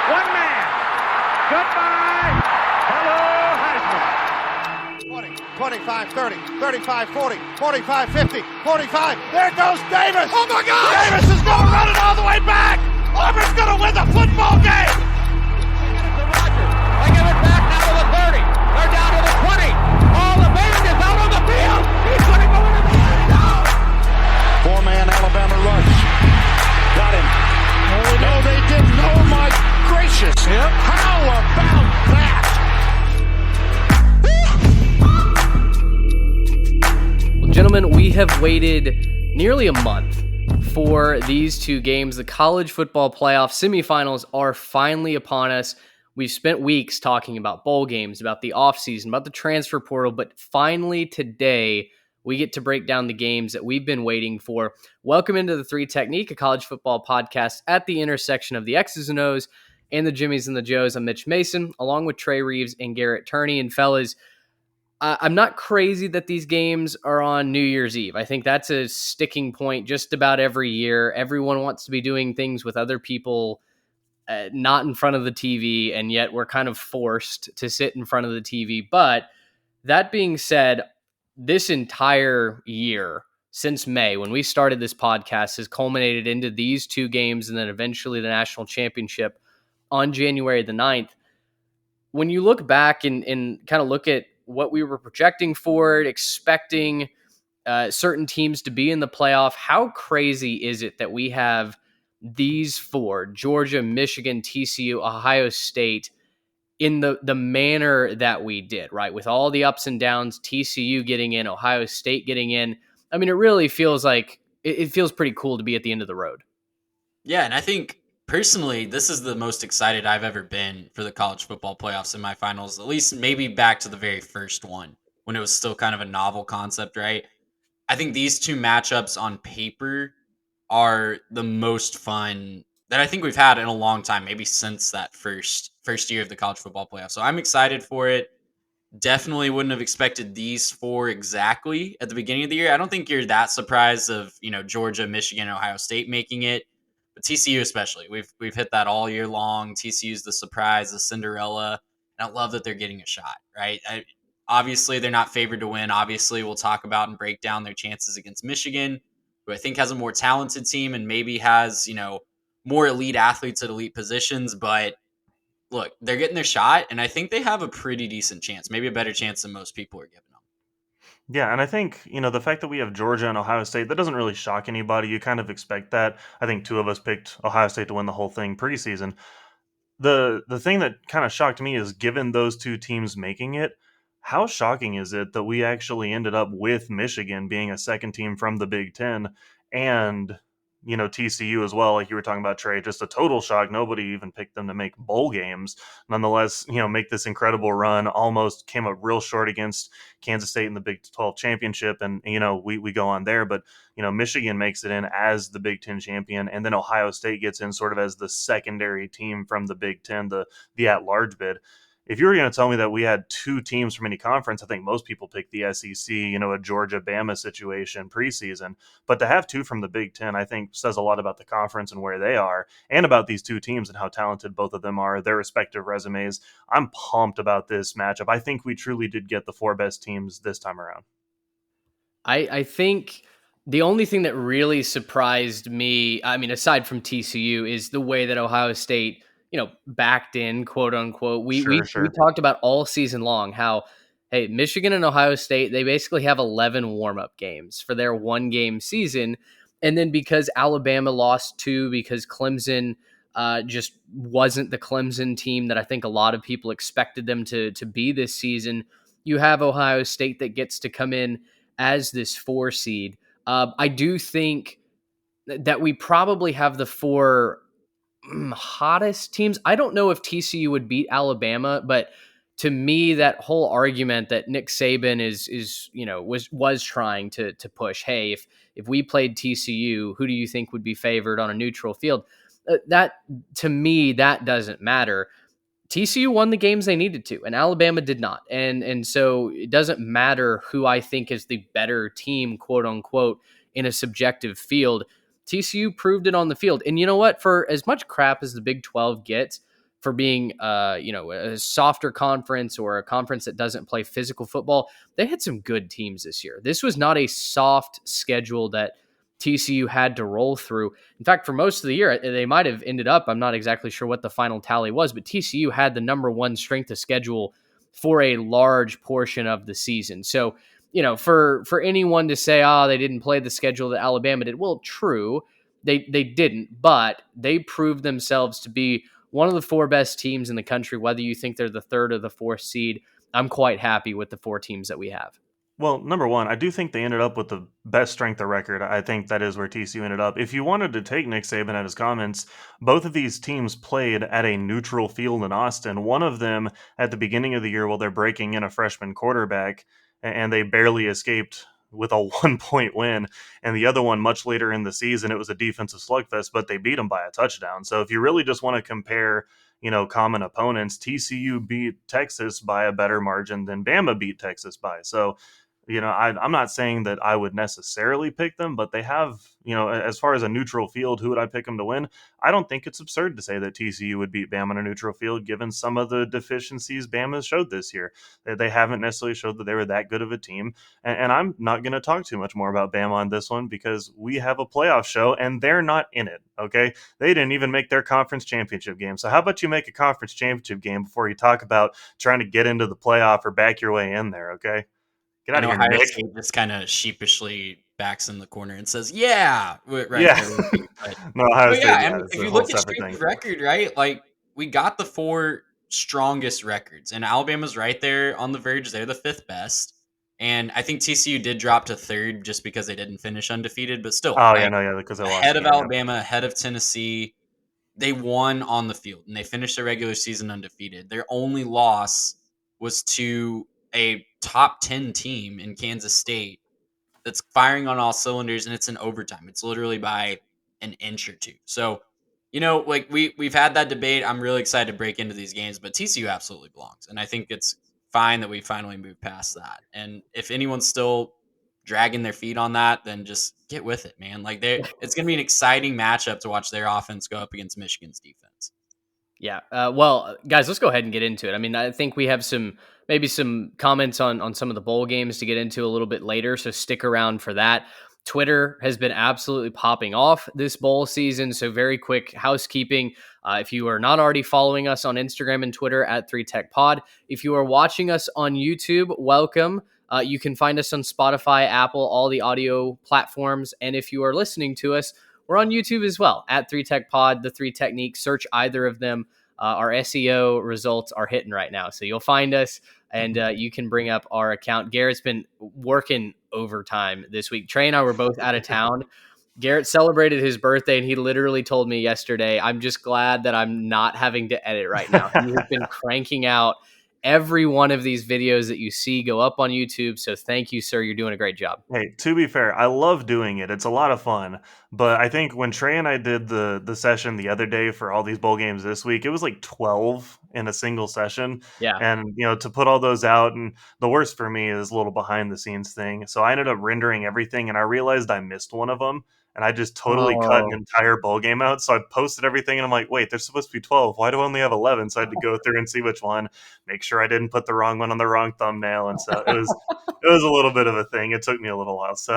One man. Goodbye. Hello, Heisman. 20, 25, 30, 35, 40, 45, 50, 45. There goes Davis. Oh, my God. Davis is going to run it all the way back. Auburn's going to win the football game. They give it back now to the 30. They're down to the 20. All the band is out on the field. He's going to go into the end zone. Four-man Alabama rush. Got him. Oh, no, they didn't. Oh, my gracious. Yep. How about that? Well, gentlemen, we have waited nearly a month for these two games. The college football playoff semifinals are finally upon us. We've spent weeks talking about bowl games, about the offseason, about the transfer portal, but finally today we get to break down the games that we've been waiting for. Welcome into the Three Technique, a college football podcast at the intersection of the X's and O's and the Jimmies and the Joes. I'm Mitch Mason, along with Trey Reeves and Garrett Turney. And fellas, I'm not crazy that these games are on New Year's Eve. I think that's a sticking point just about every year. Everyone wants to be doing things with other people, not in front of the TV, and yet we're kind of forced to sit in front of the TV. But that being said, this entire year since May, when we started this podcast, has culminated into these two games and then eventually the national championship on January the 9th. When you look back and kind of look at what we were projecting for it, expecting certain teams to be in the playoff, how crazy is it that we have these four, Georgia, Michigan, TCU, Ohio State, in the manner that we did, right? With all the ups and downs, TCU getting in, Ohio State getting in. I mean, it really feels like it feels pretty cool to be at the end of the road. Yeah, and I think personally, this is the most excited I've ever been for the college football playoff semifinals, at least maybe back to the very first one when it was still kind of a novel concept, right? I think these two matchups on paper are the most fun that I think we've had in a long time, maybe since that first year of the college football playoff. So I'm excited for it. Definitely wouldn't have expected these four exactly at the beginning of the year. I don't think you're that surprised of, Georgia, Michigan, Ohio State making it, but TCU especially. We've hit that all year long. TCU's the surprise, the Cinderella, and I love that they're getting a shot, right? Obviously, they're not favored to win. Obviously, we'll talk about and break down their chances against Michigan, who I think has a more talented team and maybe has, more elite athletes at elite positions. But look, they're getting their shot, and I think they have a pretty decent chance, maybe a better chance than most people are giving them. Yeah, and I think, the fact that we have Georgia and Ohio State, that doesn't really shock anybody. You kind of expect that. I think two of us picked Ohio State to win the whole thing preseason. The thing that kind of shocked me is, given those two teams making it, how shocking is it that we actually ended up with Michigan being a second team from the Big Ten and, TCU as well, like you were talking about, Trey, just a total shock. Nobody even picked them to make bowl games. Nonetheless, make this incredible run, almost came up real short against Kansas State in the Big 12 championship. And, we go on there, but, Michigan makes it in as the Big Ten champion. And then Ohio State gets in sort of as the secondary team from the Big Ten, the at-large bid. If you were going to tell me that we had two teams from any conference, I think most people pick the SEC, a Georgia-Bama situation preseason. But to have two from the Big Ten, I think says a lot about the conference and where they are, and about these two teams and how talented both of them are, their respective resumes. I'm pumped about this matchup. I think we truly did get the four best teams this time around. I think the only thing that really surprised me, I mean, aside from TCU, is the way that Ohio State backed in, quote unquote. We talked about all season long how, hey, Michigan and Ohio State, they basically have 11 warm-up games for their one-game season. And then because Alabama lost two, because Clemson just wasn't the Clemson team that I think a lot of people expected them to be this season, you have Ohio State that gets to come in as this 4 seed. I do think that we probably have the 4 hottest teams. I don't know if TCU would beat Alabama, but to me, that whole argument that Nick Saban was trying to push, hey, if we played TCU, who do you think would be favored on a neutral field? That to me, that doesn't matter. TCU won the games they needed to, and Alabama did not. And so it doesn't matter who I think is the better team, quote unquote, in a subjective field. TCU proved it on the field. And you know what? For as much crap as the Big 12 gets, for being a softer conference or a conference that doesn't play physical football. They had some good teams this year. This was not a soft schedule that TCU had to roll through. In fact, for most of the year, they might have ended up, I'm not exactly sure what the final tally was, but TCU had the number one strength of schedule for a large portion of the season. So, for anyone to say, they didn't play the schedule that Alabama did, well, true, they didn't, but they proved themselves to be one of the four best teams in the country, whether you think they're the third or the fourth seed. I'm quite happy with the four teams that we have. Well, number one, I do think they ended up with the best strength of record. I think that is where TCU ended up. If you wanted to take Nick Saban at his comments, both of these teams played at a neutral field in Austin. One of them at the beginning of the year while they're breaking in a freshman quarterback, and they barely escaped with a 1 point win. And the other one, much later in the season, it was a defensive slugfest, but they beat them by a touchdown. So if you really just want to compare, common opponents, TCU beat Texas by a better margin than Bama beat Texas by. So, I'm not saying that I would necessarily pick them, but they have, as far as a neutral field, who would I pick them to win? I don't think it's absurd to say that TCU would beat Bama on a neutral field, given some of the deficiencies Bama showed this year. They haven't necessarily showed that they were that good of a team. And I'm not going to talk too much more about Bama on this one because we have a playoff show and they're not in it, okay? They didn't even make their conference championship game. So how about you make a conference championship game before you talk about trying to get into the playoff or back your way in there, okay? Get out And of here, Ohio Nick. State just kind of sheepishly backs in the corner and says, "Yeah, right." Yeah. No, Ohio But yeah, State, yeah, and it's if a you whole look at separate strength thing. of record, right? Like we got the four strongest records, and Alabama's right there on the verge. They're the fifth best, and I think TCU did drop to third just because they didn't finish undefeated. But still, Oh, yeah, like no, yeah, because they lost ahead the of game, yeah. Alabama, ahead of Tennessee, they won on the field and they finished their regular season undefeated. Their only loss was to a top 10 team in Kansas State that's firing on all cylinders, and it's in overtime. It's literally by an inch or two. So, like we've had that debate. I'm really excited to break into these games, but TCU absolutely belongs, and I think it's fine that we finally moved past that. And if anyone's still dragging their feet on that, then just get with it, man. Like it's going to be an exciting matchup to watch their offense go up against Michigan's defense. Yeah. Well, guys, let's go ahead and get into it. I mean, I think we have maybe some comments on some of the bowl games to get into a little bit later, so stick around for that. Twitter has been absolutely popping off this bowl season. So very quick housekeeping. If you are not already following us on Instagram and Twitter at 3TechPod, if you are watching us on YouTube, welcome. You can find us on Spotify, Apple, all the audio platforms. And if you are listening to us, we're on YouTube as well at 3TechPod, the 3 Techniques. Search either of them. Our SEO results are hitting right now. So you'll find us and you can bring up our account. Garrett's been working overtime this week. Trey and I were both out of town. Garrett celebrated his birthday and he literally told me yesterday, I'm just glad that I'm not having to edit right now. He has been cranking out every one of these videos that you see go up on YouTube. So thank you, sir. You're doing a great job. Hey, to be fair, I love doing it. It's a lot of fun. But I think when Trey and I did the session the other day for all these bowl games this week, it was like 12 in a single session. Yeah. And, to put all those out, and the worst for me is a little behind the scenes thing. So I ended up rendering everything and I realized I missed one of them. And I just totally cut an Oh. entire bowl game out. So I posted everything and I'm like, wait, there's supposed to be 12. Why do I only have 11? So I had to go through and see which one, make sure I didn't put the wrong one on the wrong thumbnail. And so it was a little bit of a thing. It took me a little while. So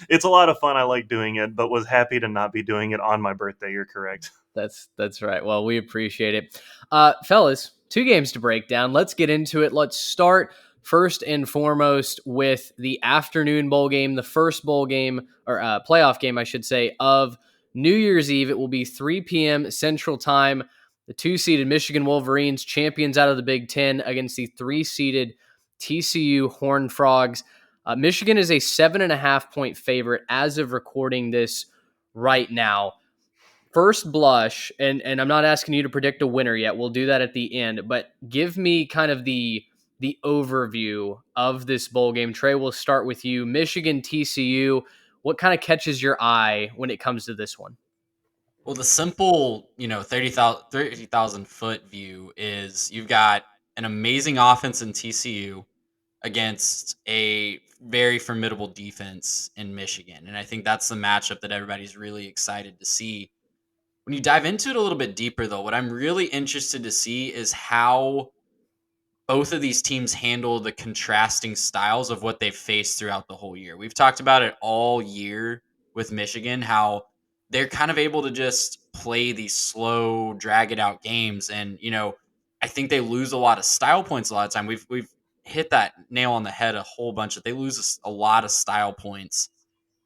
it's a lot of fun. I like doing it, but was happy to not be doing it on my birthday. You're correct. That's right. Well, we appreciate it. Fellas, 2 games to break down. Let's get into it. Let's start first and foremost with the afternoon bowl game, the first bowl game, or playoff game, I should say, of New Year's Eve. It will be 3 p.m. Central Time. The 2-seeded Michigan Wolverines, champions out of the Big Ten, against the 3-seeded TCU Horned Frogs. Michigan is a 7.5-point favorite as of recording this right now. First blush, and I'm not asking you to predict a winner yet. We'll do that at the end, but give me kind of the overview of this bowl game. Trey, we'll start with you. Michigan, TCU. What kind of catches your eye when it comes to this one? Well, the simple, 30,000 foot view is you've got an amazing offense in TCU against a very formidable defense in Michigan. And I think that's the matchup that everybody's really excited to see. When you dive into it a little bit deeper, though, what I'm really interested to see is how both of these teams handle the contrasting styles of what they've faced throughout the whole year. We've talked about it all year with Michigan, how they're kind of able to just play these slow, drag it out games. And, I think they lose a lot of style points a lot of time. We've hit that nail on the head a whole bunch. They lose a lot of style points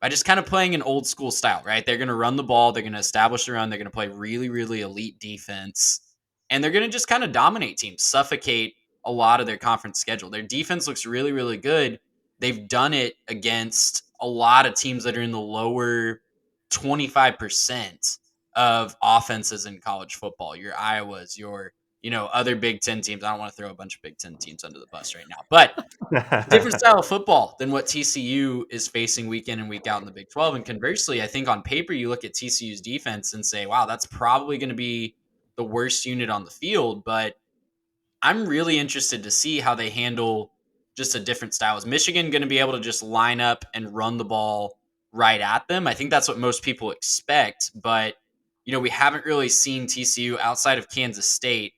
by just kind of playing an old school style, right? They're going to run the ball, they're going to establish the run, they're going to play really, really elite defense, and they're going to just kind of dominate teams, suffocate a lot of their conference schedule. Their defense looks really, really good. They've done it against a lot of teams that are in the lower 25% of offenses in college football. Your Iowas, your other Big Ten teams. I don't want to throw a bunch of Big Ten teams under the bus right now, but different style of football than what TCU is facing week in and week out in the Big 12. And conversely, I think on paper, you look at TCU's defense and say, wow, that's probably going to be the worst unit on the field. But I'm really interested to see how they handle just a different style. Is Michigan going to be able to just line up and run the ball right at them? I think that's what most people expect. But, we haven't really seen TCU outside of Kansas State.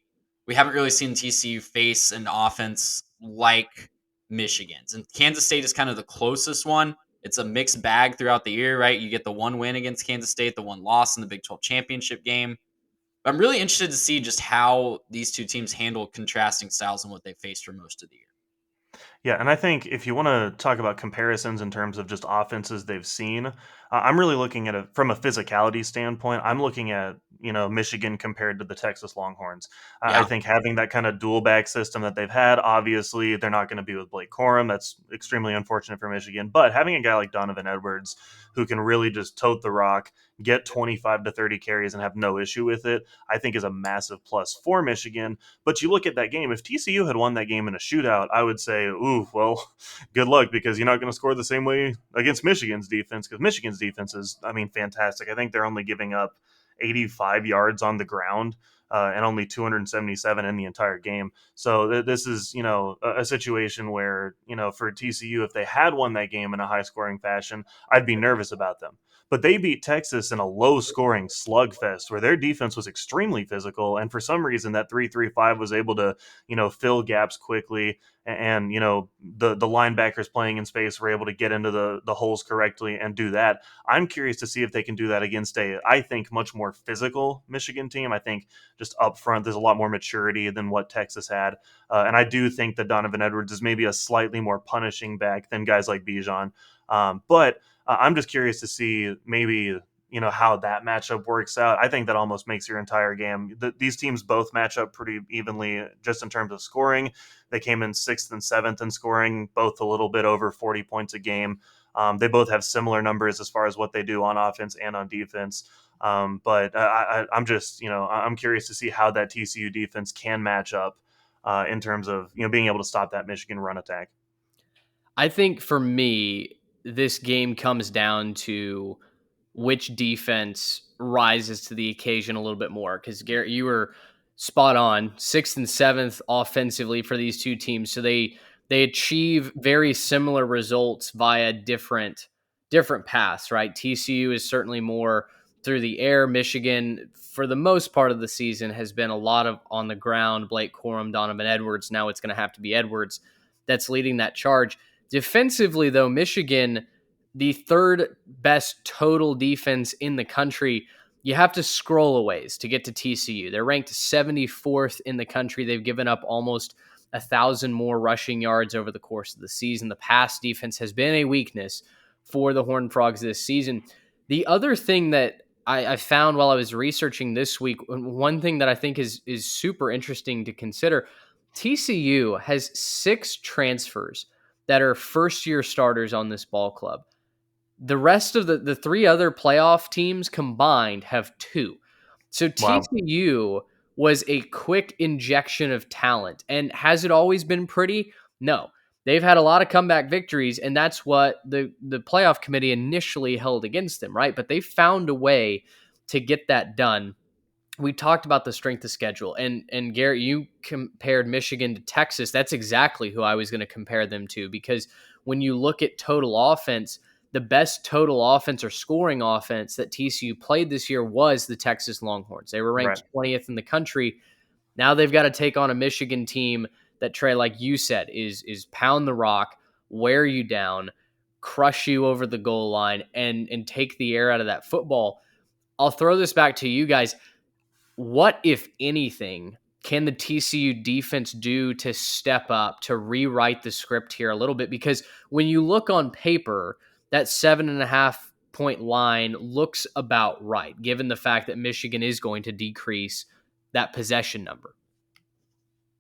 We haven't really seen TCU face an offense like Michigan's. And Kansas State is kind of the closest one. It's a mixed bag throughout the year, right? You get the one win against Kansas State, the one loss in the Big 12 championship game. I'm really interested to see just how these two teams handle contrasting styles and what they faced for most of the year. Yeah, and I think if you want to talk about comparisons in terms of just offenses they've seen, I'm really looking at it from a physicality standpoint. I'm looking at Michigan compared to the Texas Longhorns. I Yeah. think having that kind of dual back system that they've had, obviously they're not going to be with Blake Corum. That's extremely unfortunate for Michigan. But having a guy like Donovan Edwards who can really just tote the rock, get 25 to 30 carries, and have no issue with it, I think is a massive plus for Michigan. But you look at that game, if TCU had won that game in a shootout, I would say, ooh, well, good luck, because you're not going to score the same way against Michigan's defense, because Michigan's defense is, fantastic. I think they're only giving up 85 yards on the ground and only 277 in the entire game. So this is, a situation where, for TCU, if they had won that game in a high-scoring fashion, I'd be nervous about them. But they beat Texas in a low-scoring slugfest where their defense was extremely physical, and for some reason that 3-3-5 was able to, fill gaps quickly, and the linebackers playing in space were able to get into the holes correctly and do that. I'm curious to see if they can do that against I think, much more physical Michigan team. I think just up front, there's a lot more maturity than what Texas had. And I do think that Donovan Edwards is maybe a slightly more punishing back than guys like Bijan. But I'm just curious to see maybe how that matchup works out. I think that almost makes your entire game. These teams both match up pretty evenly just in terms of scoring. They came in 6th and 7th in scoring, both a little bit over 40 points a game. They both have similar numbers as far as what they do on offense and on defense. But I'm just, I'm curious to see how that TCU defense can match up in terms of, being able to stop that Michigan run attack. I think for me, this game comes down to which defense rises to the occasion a little bit more. Because Garrett, you were spot on, 6th and 7th offensively for these two teams. So they achieve very similar results via different paths, right? TCU is certainly more through the air. Michigan, for the most part of the season, has been a lot of on the ground. Blake Corum, Donovan Edwards. Now it's going to have to be Edwards that's leading that charge. Defensively, though, Michigan, the third best total defense in the country, you have to scroll a ways to get to TCU. They're ranked 74th in the country. They've given up almost 1,000 more rushing yards over the course of the season. The pass defense has been a weakness for the Horned Frogs this season. The other thing that I found while I was researching this week, one thing that I think is super interesting to consider, TCU has 6 transfers that are first-year starters on this ball club. The rest of the 3 other playoff teams combined have 2. So TCU was a quick injection of talent. And has it always been pretty? No. They've had a lot of comeback victories, and that's what the playoff committee initially held against them, right? But they found a way to get that done. We talked about the strength of schedule, and Garrett, you compared Michigan to Texas. That's exactly who I was going to compare them to, because when you look at total offense, the best total offense or scoring offense that TCU played this year was the Texas Longhorns. They were Right. ranked 20th in the country. Now they've got to take on a Michigan team that, Trey, like you said, is pound the rock, wear you down, crush you over the goal line, and take the air out of that football. I'll throw this back to you guys. What, if anything, can the TCU defense do to step up, to rewrite the script here a little bit? Because when you look on paper, that 7.5 point line looks about right, given the fact that Michigan is going to decrease that possession number.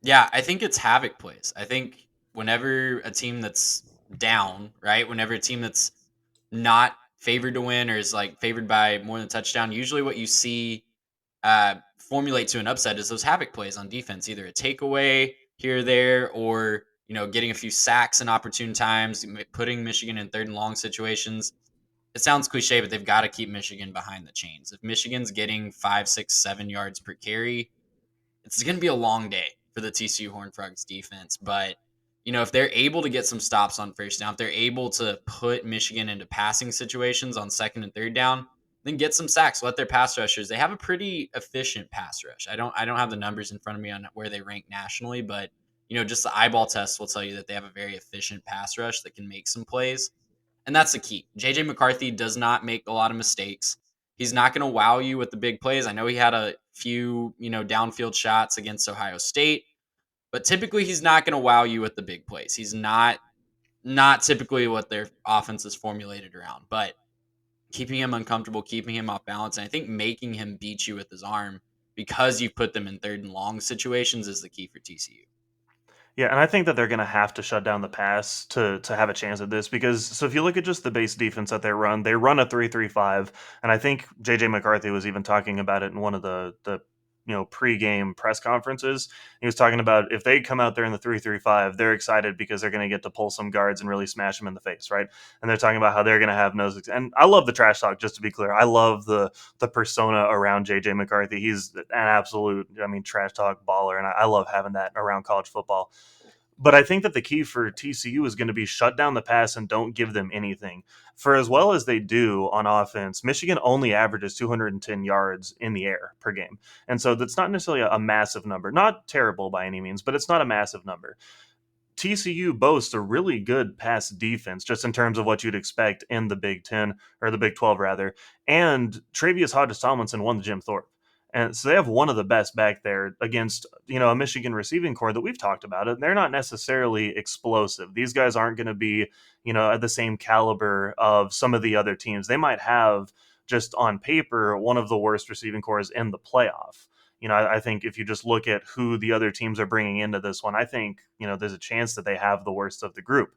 Yeah, I think it's havoc plays. I think whenever a team that's down, right? Whenever a team that's not favored to win or is like favored by more than a touchdown, usually what you see formulate to an upset is those havoc plays on defense, either a takeaway here or there, or getting a few sacks in opportune times, putting Michigan in third and long situations. It sounds cliche, but they've got to keep Michigan behind the chains. If Michigan's getting 5, 6, 7 yards per carry, it's going to be a long day for the TCU Horned Frogs defense. But, if they're able to get some stops on first down, if they're able to put Michigan into passing situations on second and third down, then get some sacks, let their pass rushers. They have a pretty efficient pass rush. I don't have the numbers in front of me on where they rank nationally, but just the eyeball test will tell you that they have a very efficient pass rush that can make some plays. And that's the key. JJ McCarthy does not make a lot of mistakes. He's not going to wow you with the big plays. I know he had a few, downfield shots against Ohio State, but typically he's not going to wow you with the big plays. He's not typically what their offense is formulated around, but keeping him uncomfortable, keeping him off balance, and I think making him beat you with his arm because you put them in third and long situations is the key for TCU. Yeah, and I think that they're going to have to shut down the pass to have a chance at this because so if you look at just the base defense that they run a 3-3-5, and I think JJ McCarthy was even talking about it in one of the pregame press conferences. He was talking about if they come out there in the 3-3-5, they're excited because they're going to get to pull some guards and really smash them in the face, right? And they're talking about how they're going to have nose. And I love the trash talk. Just to be clear, I love the persona around JJ McCarthy. He's an absolute, trash talk baller, and I love having that around college football. But I think that the key for TCU is going to be shut down the pass and don't give them anything. For as well as they do on offense, Michigan only averages 210 yards in the air per game. And so that's not necessarily a massive number. Not terrible by any means, but it's not a massive number. TCU boasts a really good pass defense, just in terms of what you'd expect in the Big 10 or the Big 12 rather. And Travius Hodges Tomlinson won the Jim Thorpe. And so they have one of the best back there against, a Michigan receiving core that we've talked about it. They're not necessarily explosive. These guys aren't going to be, at the same caliber of some of the other teams. They might have just on paper one of the worst receiving cores in the playoff. I think if you just look at who the other teams are bringing into this one, I think, there's a chance that they have the worst of the group.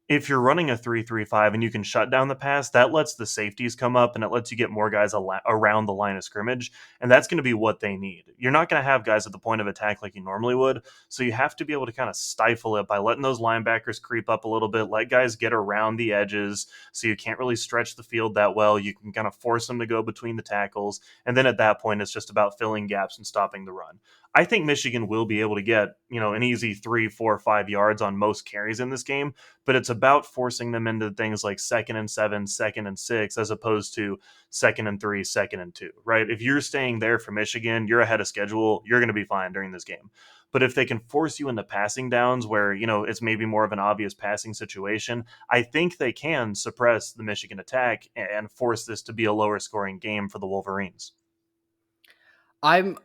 If you're running a 3-3-5 and you can shut down the pass, that lets the safeties come up and it lets you get more guys around the line of scrimmage. And that's going to be what they need. You're not going to have guys at the point of attack like you normally would. So you have to be able to kind of stifle it by letting those linebackers creep up a little bit, let guys get around the edges. So you can't really stretch the field that well. You can kind of force them to go between the tackles. And then at that point, it's just about filling gaps and stopping the run. I think Michigan will be able to get, an easy 3, 4, 5 yards on most carries in this game, but it's about forcing them into things like 2nd and 7, 2nd and 6, as opposed to 2nd and 3, 2nd and 2, right? If you're staying there for Michigan, you're ahead of schedule, you're going to be fine during this game. But if they can force you into passing downs where, it's maybe more of an obvious passing situation, I think they can suppress the Michigan attack and force this to be a lower scoring game for the Wolverines. I'm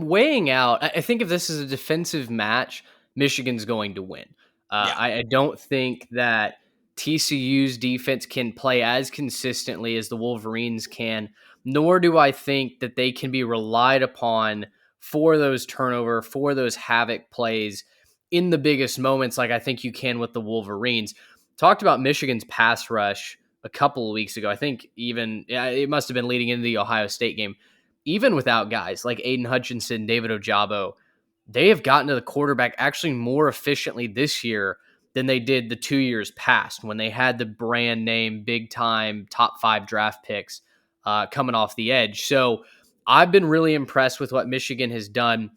weighing out. I think if this is a defensive match, Michigan's going to win. I don't think that TCU's defense can play as consistently as the Wolverines can, nor do I think that they can be relied upon for those turnover, for those havoc plays in the biggest moments like I think you can with the Wolverines. Talked about Michigan's pass rush a couple of weeks ago. I think even it must have been leading into the Ohio State game. Even without guys like Aiden Hutchinson, David Ojabo, they have gotten to the quarterback actually more efficiently this year than they did the 2 years past when they had the brand name, big time, top 5 draft picks coming off the edge. So I've been really impressed with what Michigan has done.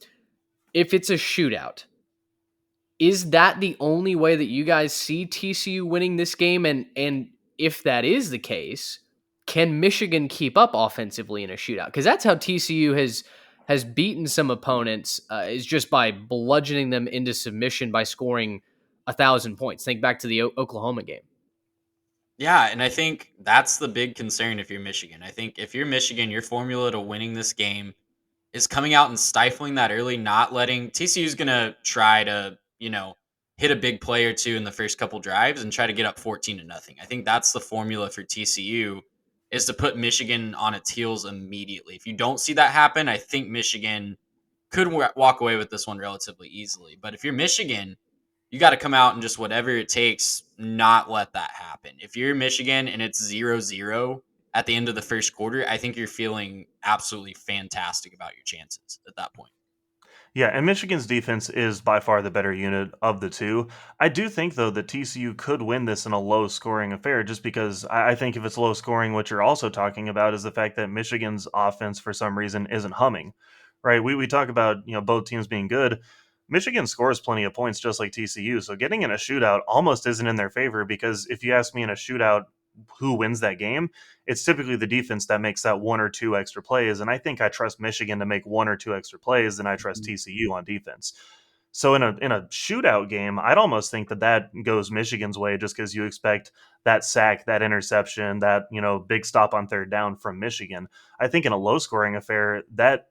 If it's a shootout, Is that the only way that you guys see TCU winning this game? And if that is the case, can Michigan keep up offensively in a shootout? Because that's how TCU has beaten some opponents, is just by bludgeoning them into submission by scoring 1,000 points. Think back to the Oklahoma game. Yeah, and I think that's the big concern if you're Michigan. I think if you're Michigan, your formula to winning this game is coming out and stifling that early, not letting TCU's going to try to, hit a big play or two in the first couple drives and try to get up 14 to nothing. I think that's the formula for TCU is to put Michigan on its heels immediately. If you don't see that happen, I think Michigan could walk away with this one relatively easily. But if you're Michigan, you got to come out and just whatever it takes, not let that happen. If you're Michigan and it's 0-0 at the end of the first quarter, I think you're feeling absolutely fantastic about your chances at that point. Yeah, and Michigan's defense is by far the better unit of the two. I do think, though, that TCU could win this in a low scoring affair just because I think if it's low scoring, what you're also talking about is the fact that Michigan's offense, for some reason, isn't humming, right? We talk about, both teams being good. Michigan scores plenty of points just like TCU. So getting in a shootout almost isn't in their favor because if you ask me in a shootout who wins that game, it's typically the defense that makes that one or two extra plays. And I think I trust Michigan to make one or two extra plays than I trust TCU on defense. So in a shootout game, I'd almost think that goes Michigan's way just because you expect that sack, that interception, that big stop on third down from Michigan. I think in a low scoring affair, that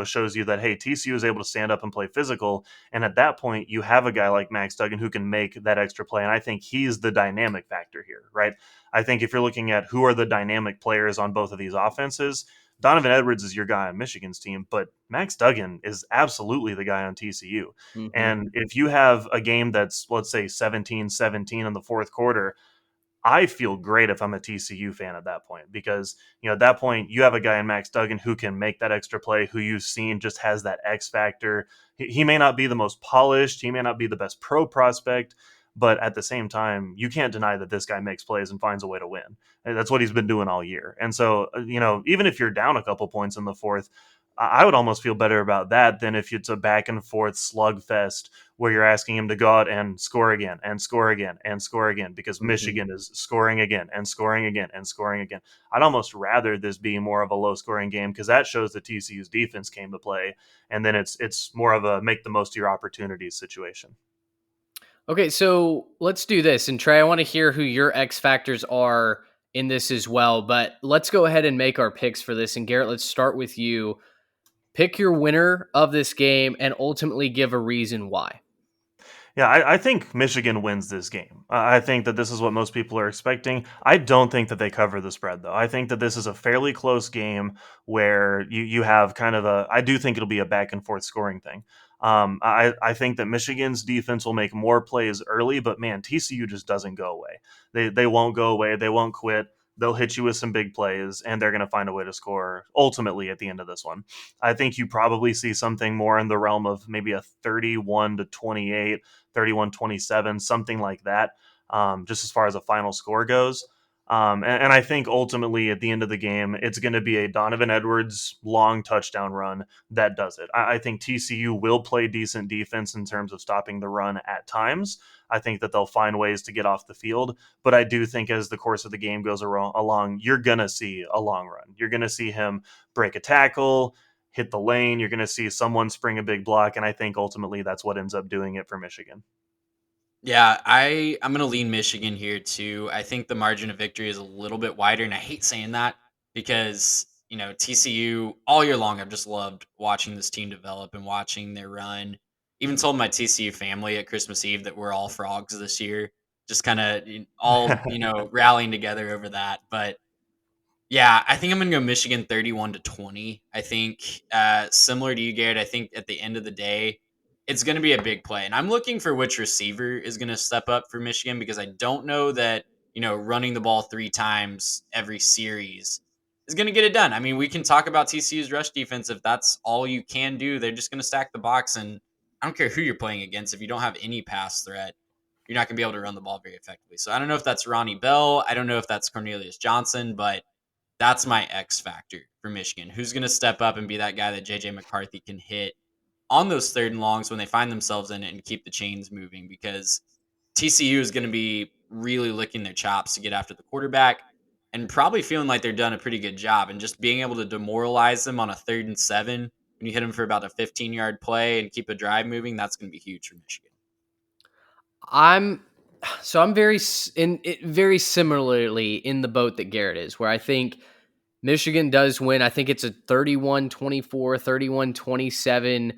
shows you that, hey, TCU is able to stand up and play physical. And at that point, you have a guy like Max Duggan who can make that extra play. And I think he's the dynamic factor here, right? I think if you're looking at who are the dynamic players on both of these offenses, Donovan Edwards is your guy on Michigan's team, but Max Duggan is absolutely the guy on TCU. Mm-hmm. And if you have a game that's, let's say, 17-17 in the fourth quarter, I feel great if I'm a TCU fan at that point because, at that point, you have a guy in Max Duggan who can make that extra play, who you've seen just has that X factor. He may not be the most polished, he may not be the best pro prospect, but at the same time, you can't deny that this guy makes plays and finds a way to win. And that's what he's been doing all year. And so, even if you're down a couple points in the fourth, I would almost feel better about that than if it's a back and forth slugfest where you're asking him to go out and score again and score again and score again because Michigan is scoring again and scoring again and scoring again. I'd almost rather this be more of a low scoring game because that shows that TCU's defense came to play, and then it's more of a make the most of your opportunities situation. Okay, so let's do this. And Trey, I want to hear who your X factors are in this as well. But let's go ahead and make our picks for this. And Garrett, let's start with you. Pick your winner of this game and ultimately give a reason why. Yeah, I think Michigan wins this game. I think that this is what most people are expecting. I don't think that they cover the spread, though. I think that this is a fairly close game where you have kind of I do think it'll be a back and forth scoring thing. I think that Michigan's defense will make more plays early, but man, TCU just doesn't go away. They won't go away. They won't quit. They'll hit you with some big plays, and they're going to find a way to score ultimately at the end of this one. I think you probably see something more in the realm of maybe a 31-28, 31-27, something like that, just as far as a final score goes. And I think ultimately at the end of the game, it's going to be a Donovan Edwards long touchdown run that does it. I think TCU will play decent defense in terms of stopping the run at times. I think that they'll find ways to get off the field. But I do think as the course of the game goes along, you're going to see a long run. You're going to see him break a tackle, hit the lane. You're going to see someone spring a big block. And I think ultimately that's what ends up doing it for Michigan. Yeah, I'm going to lean Michigan here too. I think the margin of victory is a little bit wider, and I hate saying that because, TCU all year long, I've just loved watching this team develop and watching their run. Even told my TCU family at Christmas Eve that we're all frogs this year, just kind of all, rallying together over that. But yeah, I think I'm going to go Michigan 31-20. I think similar to you, Garrett, I think at the end of the day, it's going to be a big play. And I'm looking for which receiver is going to step up for Michigan because I don't know that, running the ball 3 times every series is going to get it done. I mean, we can talk about TCU's rush defense. If that's all you can do, they're just going to stack the box. And I don't care who you're playing against. If you don't have any pass threat, you're not going to be able to run the ball very effectively. So I don't know if that's Ronnie Bell. I don't know if that's Cornelius Johnson, but that's my X factor for Michigan. Who's going to step up and be that guy that JJ McCarthy can hit on those third and longs when they find themselves in it and keep the chains moving, because TCU is going to be really licking their chops to get after the quarterback and probably feeling like they're done a pretty good job, and just being able to demoralize them on a 3rd and 7 when you hit them for about a 15-yard play and keep a drive moving. That's going to be huge for Michigan. I'm very similarly in the boat that Garrett is, where I think Michigan does win. I think it's a 31-24, 31-27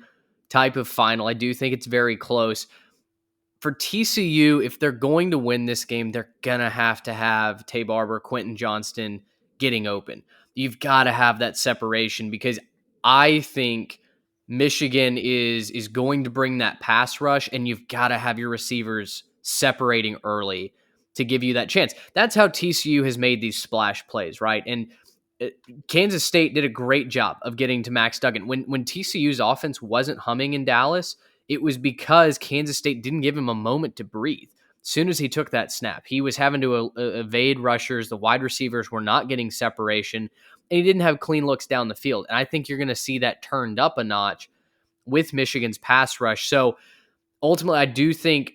type of final. I do think it's very close. For TCU, if they're going to win this game, they're going to have Tay Barber, Quentin Johnston getting open. You've got to have that separation, because I think Michigan is going to bring that pass rush, and you've got to have your receivers separating early to give you that chance. That's how TCU has made these splash plays, right? And Kansas State did a great job of getting to Max Duggan. When TCU's offense wasn't humming in Dallas, it was because Kansas State didn't give him a moment to breathe. As soon as he took that snap, he was having to evade rushers. The wide receivers were not getting separation, and he didn't have clean looks down the field. And I think you're going to see that turned up a notch with Michigan's pass rush. So ultimately, I do think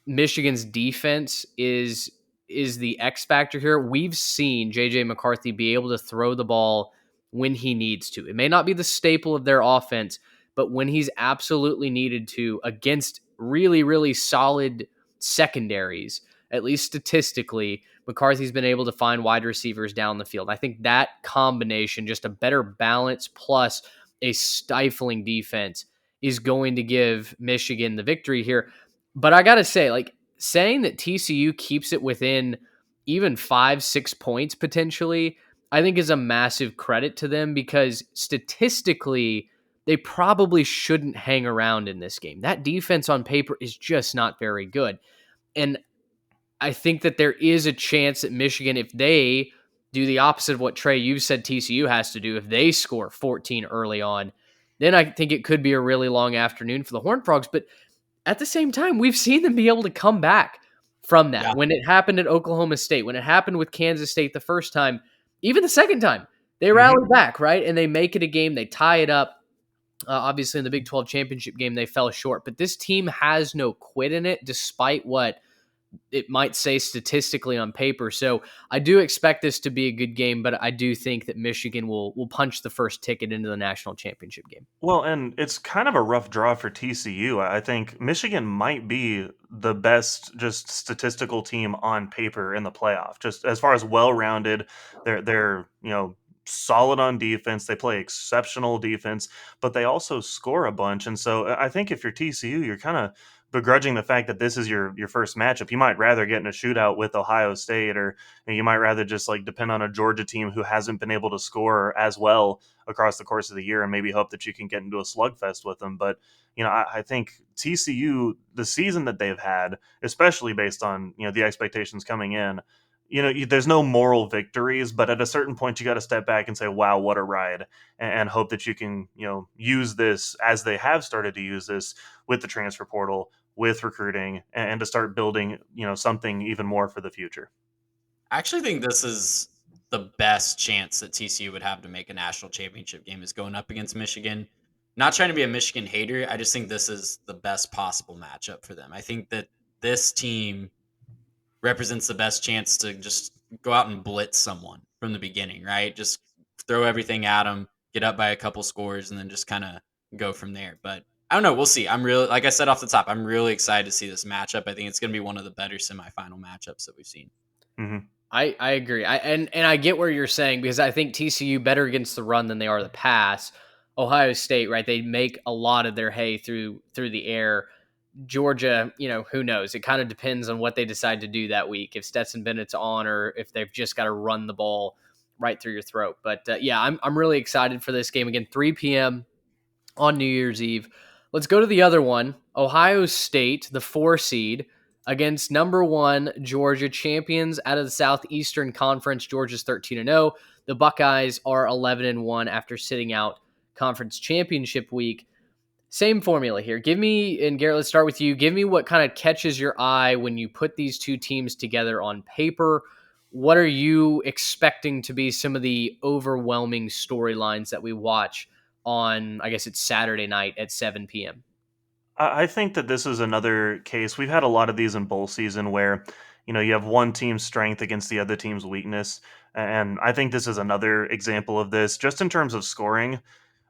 Michigan's defense is the X factor here. We've seen JJ McCarthy be able to throw the ball when he needs to. It may not be the staple of their offense, but when he's absolutely needed to against really, really solid secondaries, at least statistically, McCarthy's been able to find wide receivers down the field. I think that combination, just a better balance plus a stifling defense, is going to give Michigan the victory here. But I got to say, saying that TCU keeps it within even 5-6 points potentially, I think is a massive credit to them, because statistically, they probably shouldn't hang around in this game. That defense on paper is just not very good. And I think that there is a chance that Michigan, if they do the opposite of what Trey, you've said TCU has to do, if they score 14 early on, then I think it could be a really long afternoon for the Horned Frogs. But at the same time, we've seen them be able to come back from that. Yeah. When it happened at Oklahoma State, when it happened with Kansas State the first time, even the second time, they rallied back, right? And they make it a game, they tie it up. Obviously, in the Big 12 championship game, they fell short. But this team has no quit in it, despite what it might say statistically on paper. So I do expect this to be a good game, but I do think that Michigan will punch the first ticket into the national championship game. Well, and it's kind of a rough draw for TCU. I think Michigan might be the best just statistical team on paper in the playoff. Just as far as well-rounded, they're solid on defense. They play exceptional defense, but they also score a bunch. And so I think if you're TCU, you're kind of begrudging the fact that this is your first matchup. You might rather get in a shootout with Ohio State, or you might rather just depend on a Georgia team who hasn't been able to score as well across the course of the year, and maybe hope that you can get into a slugfest with them. But I think TCU, the season that they've had, especially based on the expectations coming in, there's no moral victories, but at a certain point you got to step back and say, wow, what a ride, and hope that you can use this as they have started to use this with the transfer portal, with recruiting, and to start building something even more for the future. I actually think this is the best chance that TCU would have to make a national championship game, is going up against Michigan. Not trying to be a Michigan hater, I just think this is the best possible matchup for them. I think that this team represents the best chance to just go out and blitz someone from the beginning, right? Just throw everything at them, get up by a couple scores, and then just kind of go from there. But I don't know. We'll see. I'm really, like I said off the top, I'm really excited to see this matchup. I think it's going to be one of the better semifinal matchups that we've seen. Mm-hmm. I agree. And I get where you're saying, because I think TCU better against the run than they are the pass. Ohio State, right? They make a lot of their hay through the air. Georgia, who knows? It kind of depends on what they decide to do that week. If Stetson Bennett's on, or if they've just got to run the ball right through your throat. But yeah, I'm really excited for this game. Again, 3 p.m. on New Year's Eve. Let's go to the other one. Ohio State, the 4 seed, against number 1 Georgia, champions out of the Southeastern Conference. Georgia's 13-0. The Buckeyes are 11-1 after sitting out conference championship week. Same formula here. Give me, and Garrett, let's start with you. Give me what kind of catches your eye when you put these two teams together on paper. What are you expecting to be some of the overwhelming storylines that we watch on, I guess it's Saturday night at 7 p.m. I think that this is another case. We've had a lot of these in bowl season where, you have one team's strength against the other team's weakness. And I think this is another example of this. Just in terms of scoring,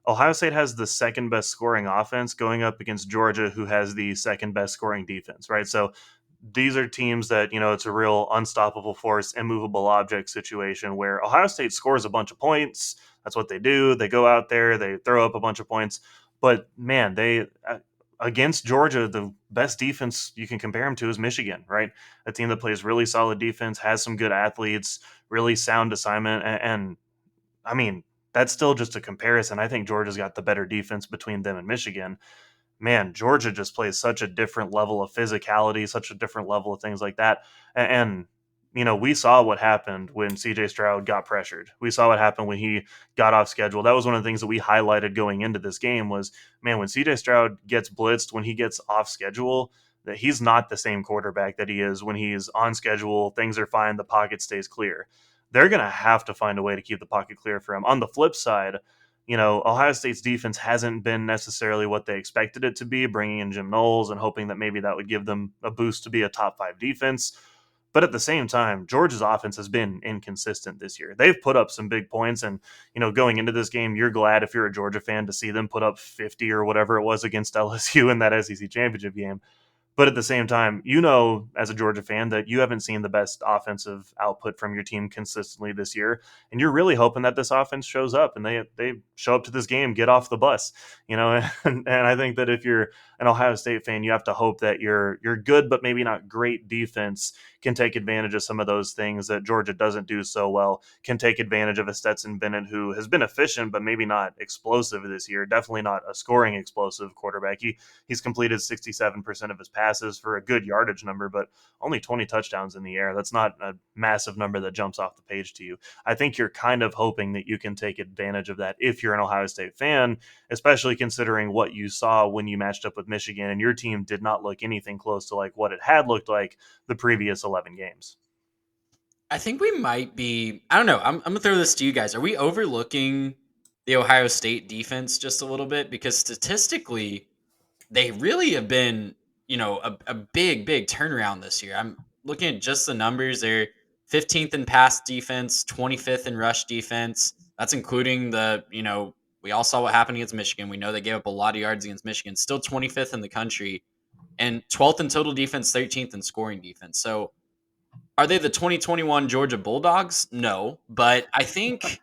Ohio State has the second best scoring offense going up against Georgia, who has the second best scoring defense, right? So these are teams that, it's a real unstoppable force, immovable object situation where Ohio State scores a bunch of points. That's what they do. They go out there, they throw up a bunch of points. But man, against Georgia, the best defense you can compare them to is Michigan, right? A team that plays really solid defense, has some good athletes, really sound assignment. And I mean, that's still just a comparison. I think Georgia's got the better defense between them and Michigan. Man, Georgia just plays such a different level of physicality, such a different level of things like that. And we saw what happened when CJ Stroud got pressured. We saw what happened when he got off schedule. That was one of the things that we highlighted going into this game was, man, when CJ Stroud gets blitzed, when he gets off schedule, that he's not the same quarterback that he is when he's on schedule. Things are fine. The pocket stays clear. They're going to have to find a way to keep the pocket clear for him. On the flip side, Ohio State's defense hasn't been necessarily what they expected it to be, bringing in Jim Knowles and hoping that maybe that would give them a boost to be a top 5 defense. But at the same time, Georgia's offense has been inconsistent this year. They've put up some big points, and going into this game, you're glad if you're a Georgia fan to see them put up 50 or whatever it was against LSU in that SEC championship game. But at the same time, as a Georgia fan, that you haven't seen the best offensive output from your team consistently this year, and you're really hoping that this offense shows up and they show up to this game, get off the bus, and I think that if you're an Ohio State fan, you have to hope that your good but maybe not great defense can take advantage of some of those things that Georgia doesn't do so well, can take advantage of a Stetson Bennett who has been efficient but maybe not explosive this year, definitely not a scoring explosive quarterback. He's completed 67% of his passes for a good yardage number, but only 20 touchdowns in the air. That's not a massive number that jumps off the page to you. I think you're kind of hoping that you can take advantage of that if you're an Ohio State fan, especially considering what you saw when you matched up with Michigan and your team did not look anything close to like what it had looked like the previous 11 games. I think we might be, I don't know, I'm going to throw this to you guys. Are we overlooking the Ohio State defense just a little bit? Because statistically, they really have been, a big turnaround this year. I'm looking at just the numbers. They're 15th in pass defense, 25th in rush defense. That's including we all saw what happened against Michigan. We know they gave up a lot of yards against Michigan, still 25th in the country, and 12th in total defense, 13th in scoring defense. So are they the 2021 Georgia Bulldogs? No, but I think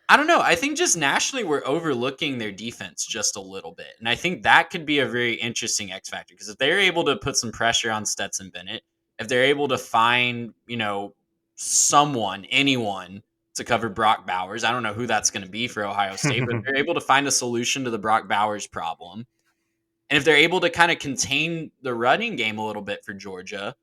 I don't know. I think just nationally we're overlooking their defense just a little bit. And I think that could be a very interesting X factor because if they're able to put some pressure on Stetson Bennett, if they're able to find, anyone to cover Brock Bowers, I don't know who that's going to be for Ohio State, but if they're able to find a solution to the Brock Bowers problem, and if they're able to kind of contain the running game a little bit for Georgia,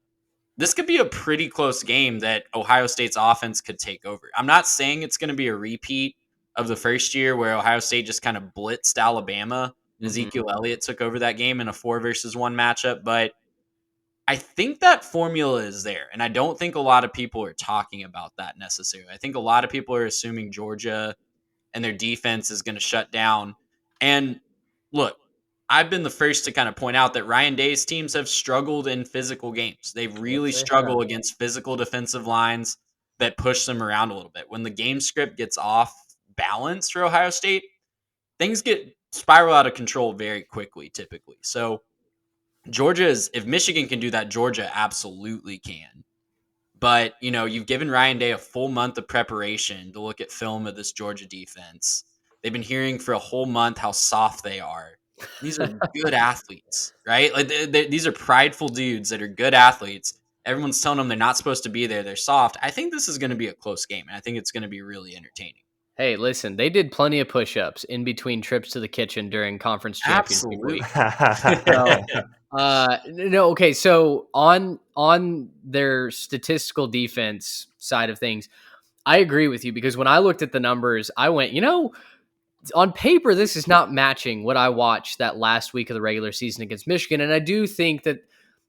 this could be a pretty close game that Ohio State's offense could take over. I'm not saying it's going to be a repeat of the first year where Ohio State just kind of blitzed Alabama and Ezekiel Elliott took over that game in a 4-versus-1 matchup, but I think that formula is there, and I don't think a lot of people are talking about that necessarily. I think a lot of people are assuming Georgia and their defense is going to shut down. And look, I've been the first to kind of point out that Ryan Day's teams have struggled in physical games. They've really struggled against physical defensive lines that push them around a little bit. When the game script gets off balance for Ohio State, things get spiral out of control very quickly, typically. So if Michigan can do that, Georgia absolutely can. But, you've given Ryan Day a full month of preparation to look at film of this Georgia defense. They've been hearing for a whole month how soft they are. These are good athletes, right? Like these are prideful dudes that are good athletes. Everyone's telling them they're not supposed to be there. They're soft. I think this is going to be a close game, and I think it's going to be really entertaining. Hey, listen, they did plenty of push-ups in between trips to the kitchen during conference championship week. Okay. So on their statistical defense side of things, I agree with you because when I looked at the numbers, I went, on paper, this is not matching what I watched that last week of the regular season against Michigan. And I do think that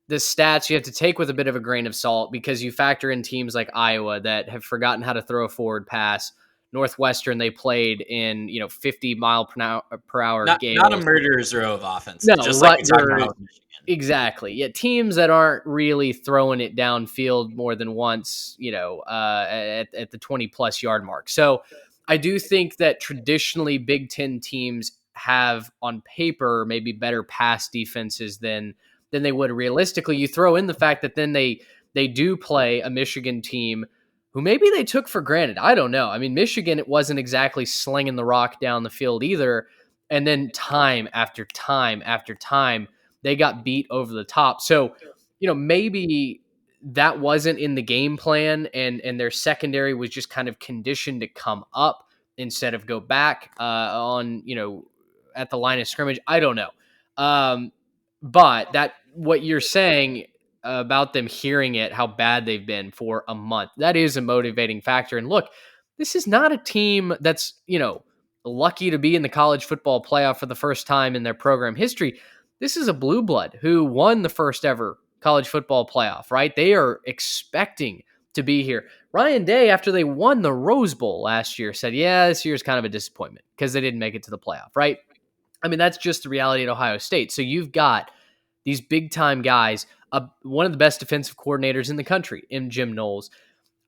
the stats you have to take with a bit of a grain of salt because you factor in teams like Iowa that have forgotten how to throw a forward pass. Northwestern they played in 50-mile-per-hour Not a gales. murderer's row of offenses, No, just like we talked about Rutgers. with Michigan. Exactly. Yeah, teams that aren't really throwing it downfield more than once, at the 20-plus yard mark. So I do think that traditionally Big Ten teams have, on paper, maybe better pass defenses than they would realistically. You throw in the fact that then they do play a Michigan team who maybe they took for granted. I don't know. I mean, Michigan, it wasn't exactly slinging the rock down the field either. And then time after time after time, they got beat over the top. So, maybe that wasn't in the game plan, and their secondary was just kind of conditioned to come up instead of go back at the line of scrimmage. I don't know. But that what you're saying about them hearing it, how bad they've been for a month, that is a motivating factor. And look, this is not a team that's, lucky to be in the college football playoff for the first time in their program history. This is a blue blood who won the first ever college football playoff, right? They are expecting to be here. Ryan Day, after they won the Rose Bowl last year, said, yeah, this year's kind of a disappointment because they didn't make it to the playoff, right? I mean, that's just the reality at Ohio State. So you've got these big time guys, one of the best defensive coordinators in the country in Jim Knowles.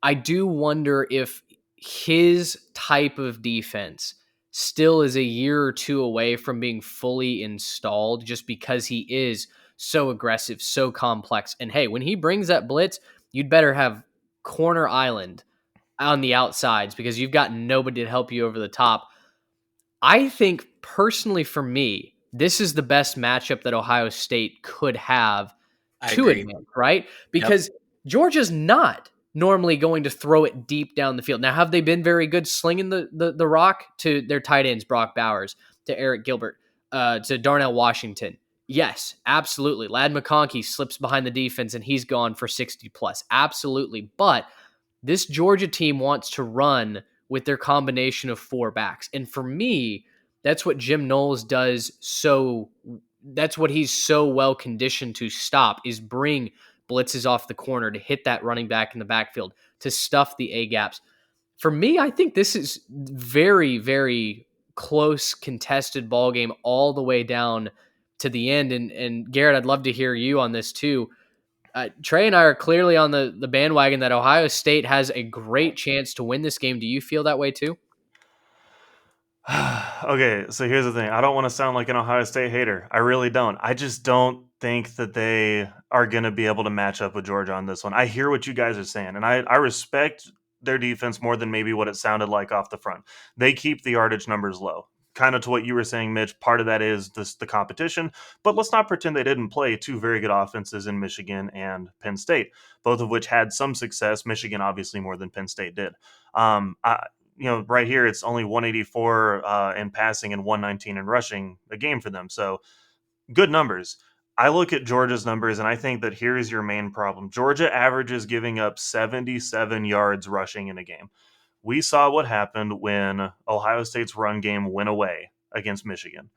I do wonder if his type of defense still is a year or two away from being fully installed just because he is so aggressive, so complex. And hey, when he brings that blitz, you'd better have corner island on the outsides because you've got nobody to help you over the top. I think personally for me, this is the best matchup that Ohio State could have to advance, right? Because Georgia's not normally going to throw it deep down the field. Now, have they been very good slinging the rock to their tight ends, Brock Bowers, to Eric Gilbert, to Darnell Washington? Yes, absolutely. Ladd McConkey slips behind the defense and he's gone for 60 plus. Absolutely. But this Georgia team wants to run with their combination of four backs. And for me, that's what Jim Knowles does. That's what he's so well conditioned to stop, is bring blitzes off the corner to hit that running back in the backfield, to stuff the A gaps. For me, I think this is very, very close contested ball game all the way down to the end. And Garrett, I'd love to hear you on this too. Trey and I are clearly on the bandwagon that Ohio State has a great chance to win this game. Do you feel that way too? Okay, so here's the thing. I don't want to sound like an Ohio State hater. I really don't. I just don't think that they are going to be able to match up with Georgia on this one. I hear what you guys are saying, and I respect their defense more than maybe what it sounded like off the front. They keep the yardage numbers low. Kind of to what you were saying, Mitch, part of that is the competition, but let's not pretend they didn't play two very good offenses in Michigan and Penn State, both of which had some success. Michigan obviously more than Penn State did. Right here, it's only 184 in passing and 119 in rushing a game for them. So good numbers. I look at Georgia's numbers, and I think that here is your main problem. Georgia averages giving up 77 yards rushing in a game. We saw what happened when Ohio State's run game went away against Michigan.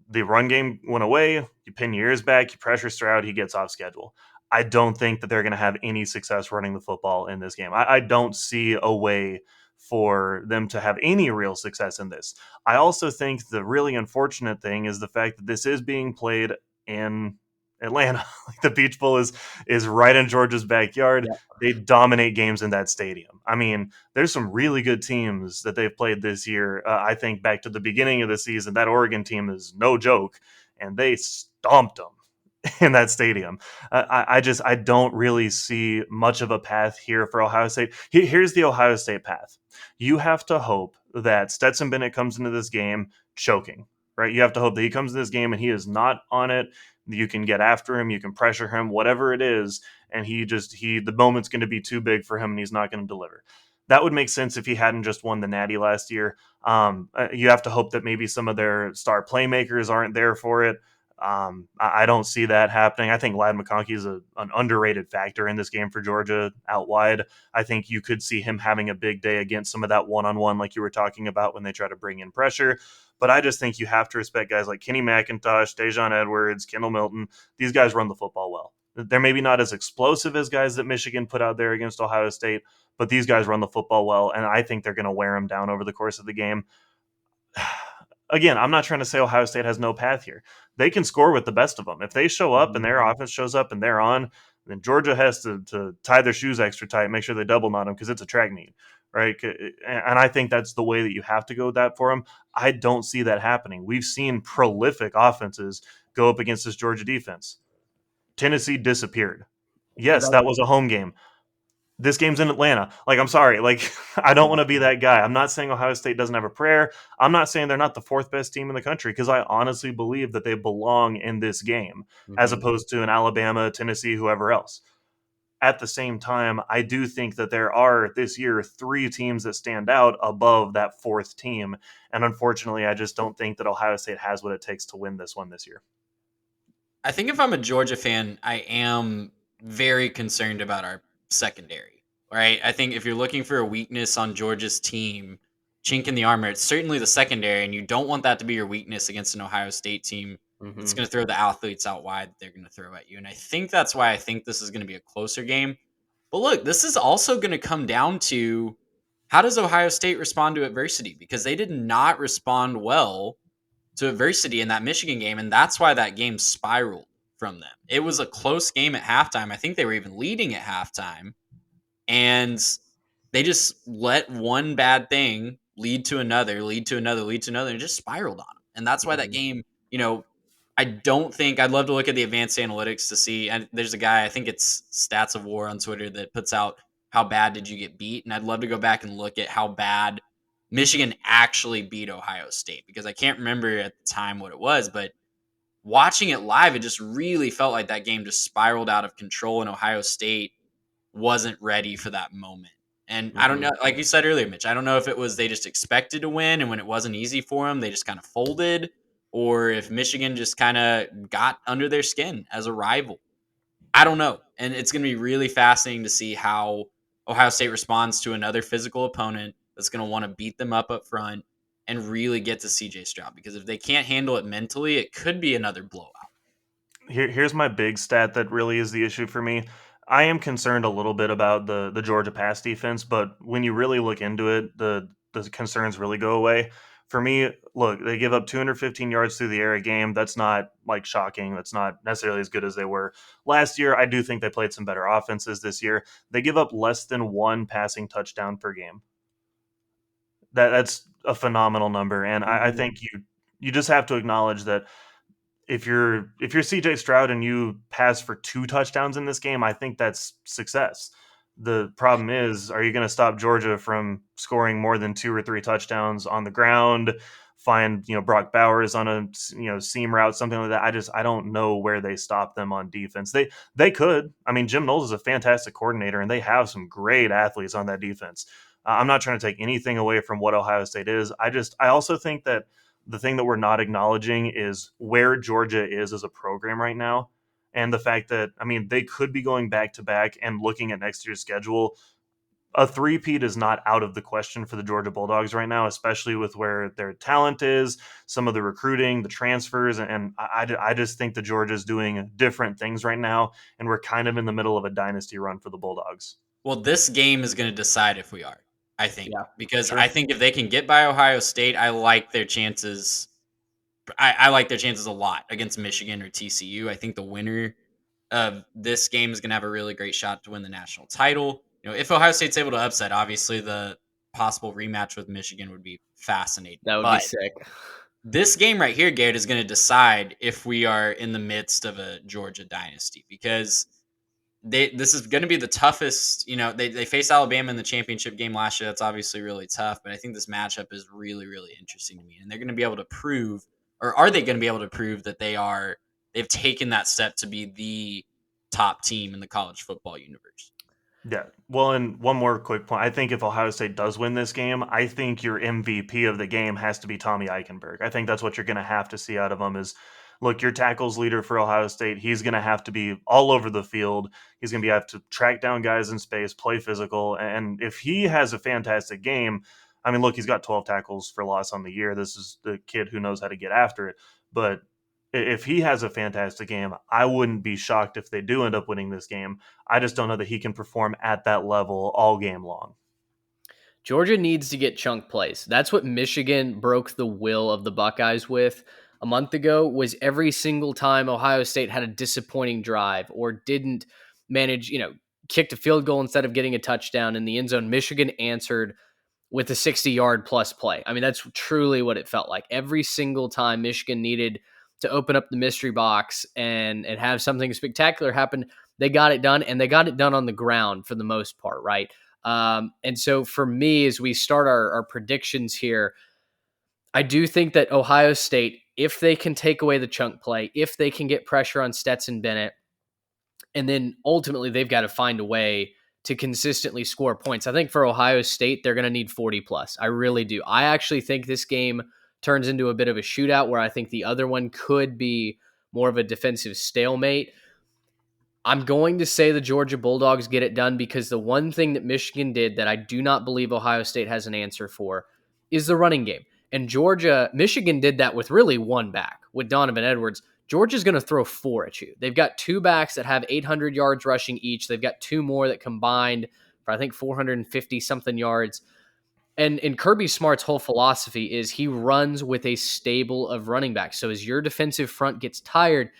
The run game went away. You pin your ears back, you pressure Stroud, he gets off schedule. I don't think that they're going to have any success running the football in this game. I don't see a way for them to have any real success in this. I also think the really unfortunate thing is the fact that this is being played in Atlanta. Like the Peach Bowl is right in Georgia's backyard. Yeah. They dominate games in that stadium. I mean, there's some really good teams that they've played this year. I think back to the beginning of the season, that Oregon team is no joke, and they stomped them in that stadium. I don't really see much of a path here for Ohio State. Here's the Ohio State path. You have to hope that Stetson Bennett comes into this game choking, right? You have to hope that he comes into this game and he is not on it. You can get after him, you can pressure him, whatever it is, and the moment's going to be too big for him and he's not going to deliver. That would make sense if he hadn't just won the Natty last year. You have to hope that maybe some of their star playmakers aren't there for it. I don't see that happening. I think Ladd McConkey is an underrated factor in this game for Georgia out wide. I think you could see him having a big day against some of that one-on-one like you were talking about when they try to bring in pressure. But I just think you have to respect guys like Kenny McIntosh, Dejon Edwards, Kendall Milton. These guys run the football well. They're maybe not as explosive as guys that Michigan put out there against Ohio State, but these guys run the football well, and I think they're going to wear them down over the course of the game. Again, I'm not trying to say Ohio State has no path here. They can score with the best of them. If they show up and their offense shows up and they're on, then Georgia has to tie their shoes extra tight, make sure they double knot them because it's a track meet, right? And I think that's the way that you have to go with that for them. I don't see that happening. We've seen prolific offenses go up against this Georgia defense. Tennessee disappeared. Yes, that was a home game. This game's in Atlanta. Like, I'm sorry. Like, I don't want to be that guy. I'm not saying Ohio State doesn't have a prayer. I'm not saying they're not the fourth best team in the country because I honestly believe that they belong in this game as opposed to an Alabama, Tennessee, whoever else. At the same time, I do think that there are this year 3 teams that stand out above that fourth team. And unfortunately, I just don't think that Ohio State has what it takes to win this one this year. I think if I'm a Georgia fan, I am very concerned about our secondary, right? I think if you're looking for a weakness on Georgia's team, chink in the armor, it's certainly the secondary, and you don't want that to be your weakness against an Ohio State team that's going to throw the athletes out wide that they're going to throw at you. And I think that's why I think this is going to be a closer game. But look, this is also going to come down to how does Ohio State respond to adversity? Because they did not respond well to adversity in that Michigan game, and that's why that game spiraled from them. It was a close game at halftime. I think they were even leading at halftime, and they just let one bad thing lead to another, lead to another, lead to another, and it just spiraled on them. And that's why that game, I don't think I'd love to look at the advanced analytics to see. And there's a guy, I think it's Stats of War on Twitter, that puts out how bad did you get beat, and I'd love to go back and look at how bad Michigan actually beat Ohio State, because I can't remember at the time what it was, but watching it live, it just really felt like that game just spiraled out of control and Ohio State wasn't ready for that moment. And I don't know, like you said earlier, Mitch, I don't know if it was they just expected to win and when it wasn't easy for them, they just kind of folded, or if Michigan just kind of got under their skin as a rival. I don't know. And it's going to be really fascinating to see how Ohio State responds to another physical opponent that's going to want to beat them up front and really get to CJ Stroud. Because if they can't handle it mentally, it could be another blowout. Here's my big stat that really is the issue for me. I am concerned a little bit about the Georgia pass defense, but when you really look into it, the concerns really go away. For me, look, they give up 215 yards through the air a game. That's not like shocking. That's not necessarily as good as they were last year. I do think they played some better offenses this year. They give up less than 1 passing touchdown per game. That's a phenomenal number, and I think you just have to acknowledge that if you're CJ Stroud and you pass for 2 touchdowns in this game, I think that's success. The problem is, are you going to stop Georgia from scoring more than 2 or 3 touchdowns on the ground? Find Brock Bowers on a seam route, something like that. I don't know where they stop them on defense. They could. I mean, Jim Knowles is a fantastic coordinator, and they have some great athletes on that defense. I'm not trying to take anything away from what Ohio State is. I also think that the thing that we're not acknowledging is where Georgia is as a program right now. And the fact that, I mean, they could be going back to back and looking at next year's schedule. A three-peat is not out of the question for the Georgia Bulldogs right now, especially with where their talent is, some of the recruiting, the transfers. And I just think that Georgia's doing different things right now. And we're kind of in the middle of a dynasty run for the Bulldogs. Well, this game is going to decide if we are, I think, because sure. I think if they can get by Ohio State, I like their chances. I like their chances a lot against Michigan or TCU. I think the winner of this game is going to have a really great shot to win the national title. If Ohio State's able to upset, obviously the possible rematch with Michigan would be fascinating. That would be sick. This game right here, Garrett, is going to decide if we are in the midst of a Georgia dynasty, because this is going to be the toughest. They faced Alabama in the championship game last year. That's obviously really tough, but I think this matchup is really, really interesting to me. And they're going to be able to prove, or are they going to be able to prove that they've taken that step to be the top team in the college football universe? Yeah. Well, and one more quick point. I think if Ohio State does win this game, I think your MVP of the game has to be Tommy Eichenberg. I think that's what you're going to have to see out of him is, look, your tackles leader for Ohio State, he's going to have to be all over the field. He's going to have to track down guys in space, play physical. And if he has a fantastic game, I mean, look, he's got 12 tackles for loss on the year. This is the kid who knows how to get after it. But If he has a fantastic game, I wouldn't be shocked if they do end up winning this game. I just don't know that he can perform at that level all game long. Georgia needs to get chunk plays. That's what Michigan broke the will of the Buckeyes with a month ago, was every single time Ohio State had a disappointing drive or didn't manage, kicked a field goal instead of getting a touchdown in the end zone, Michigan answered with a 60-yard plus play. I mean, that's truly what it felt like. Every single time Michigan needed to open up the mystery box and have something spectacular happen, they got it done, and they got it done on the ground for the most part, right? And so for me, as we start our predictions here, I do think that Ohio State, if they can take away the chunk play, if they can get pressure on Stetson Bennett, and then ultimately they've got to find a way to consistently score points. I think for Ohio State, they're going to need 40 plus. I really do. I actually think this game turns into a bit of a shootout where I think the other one could be more of a defensive stalemate. I'm going to say the Georgia Bulldogs get it done because the one thing that Michigan did that I do not believe Ohio State has an answer for is the running game. And Michigan did that with really one back, with Donovan Edwards. Georgia's going to throw four at you. They've got two backs that have 800 yards rushing each. They've got two more that combined for, I think, 450 something yards. And Kirby Smart's whole philosophy is he runs with a stable of running backs. So as your defensive front gets tired,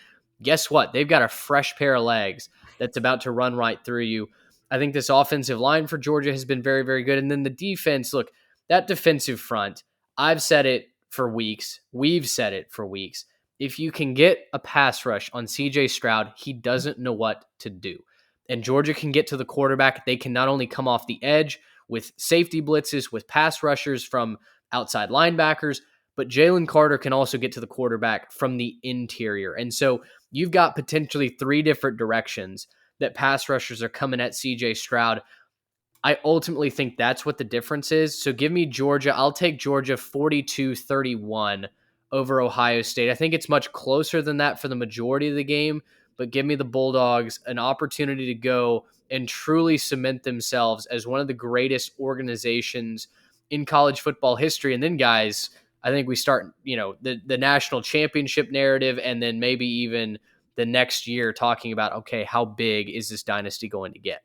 guess what? They've got a fresh pair of legs that's about to run right through you. I think this offensive line for Georgia has been very, very good. And then the defense, look, that defensive front, I've said it for weeks. We've said it for weeks. If you can get a pass rush on CJ Stroud, he doesn't know what to do. And Georgia can get to the quarterback. They can not only come off the edge with safety blitzes, with pass rushers from outside linebackers, but Jalen Carter can also get to the quarterback from the interior. And so you've got potentially three different directions that pass rushers are coming at CJ Stroud. I ultimately think that's what the difference is. So give me Georgia. I'll take Georgia 42-31 over Ohio State. I think it's much closer than that for the majority of the game, but give me the Bulldogs an opportunity to go and truly cement themselves as one of the greatest organizations in college football history. And then, guys, I think we start, the national championship narrative, and then maybe even the next year talking about, okay, how big is this dynasty going to get?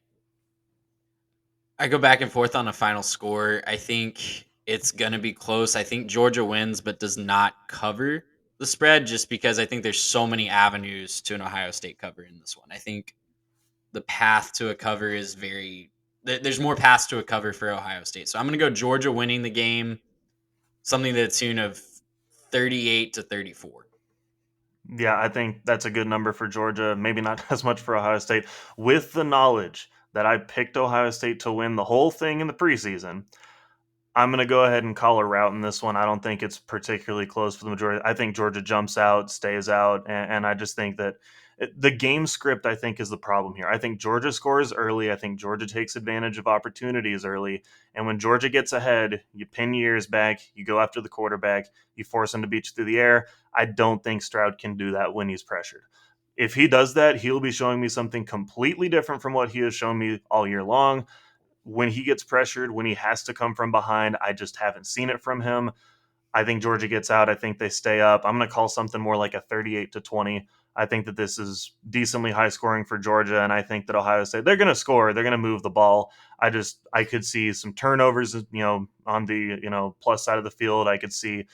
I go back and forth on a final score. I think it's going to be close. I think Georgia wins, but does not cover the spread just because I think there's so many avenues to an Ohio State cover in this one. I think the path to a cover is there's more paths to a cover for Ohio State. So I'm going to go Georgia winning the game, something to the tune of 38-34. Yeah, I think that's a good number for Georgia. Maybe not as much for Ohio State. With the knowledge that I picked Ohio State to win the whole thing in the preseason, I'm going to go ahead and call a route in this one. I don't think it's particularly close for the majority. I think Georgia jumps out, stays out, and I just think that the game script, I think, is the problem here. I think Georgia scores early. I think Georgia takes advantage of opportunities early. And when Georgia gets ahead, you pin your ears back, you go after the quarterback, you force him to beat you through the air. I don't think Stroud can do that when he's pressured. If he does that, he'll be showing me something completely different from what he has shown me all year long. When he gets pressured, when he has to come from behind, I just haven't seen it from him. I think Georgia gets out. I think they stay up. I'm going to call something more like a 38-20. I think that this is decently high scoring for Georgia, and I think that Ohio State, they're going to score. They're going to move the ball. I could see some turnovers, on the, plus side of the field. I could see,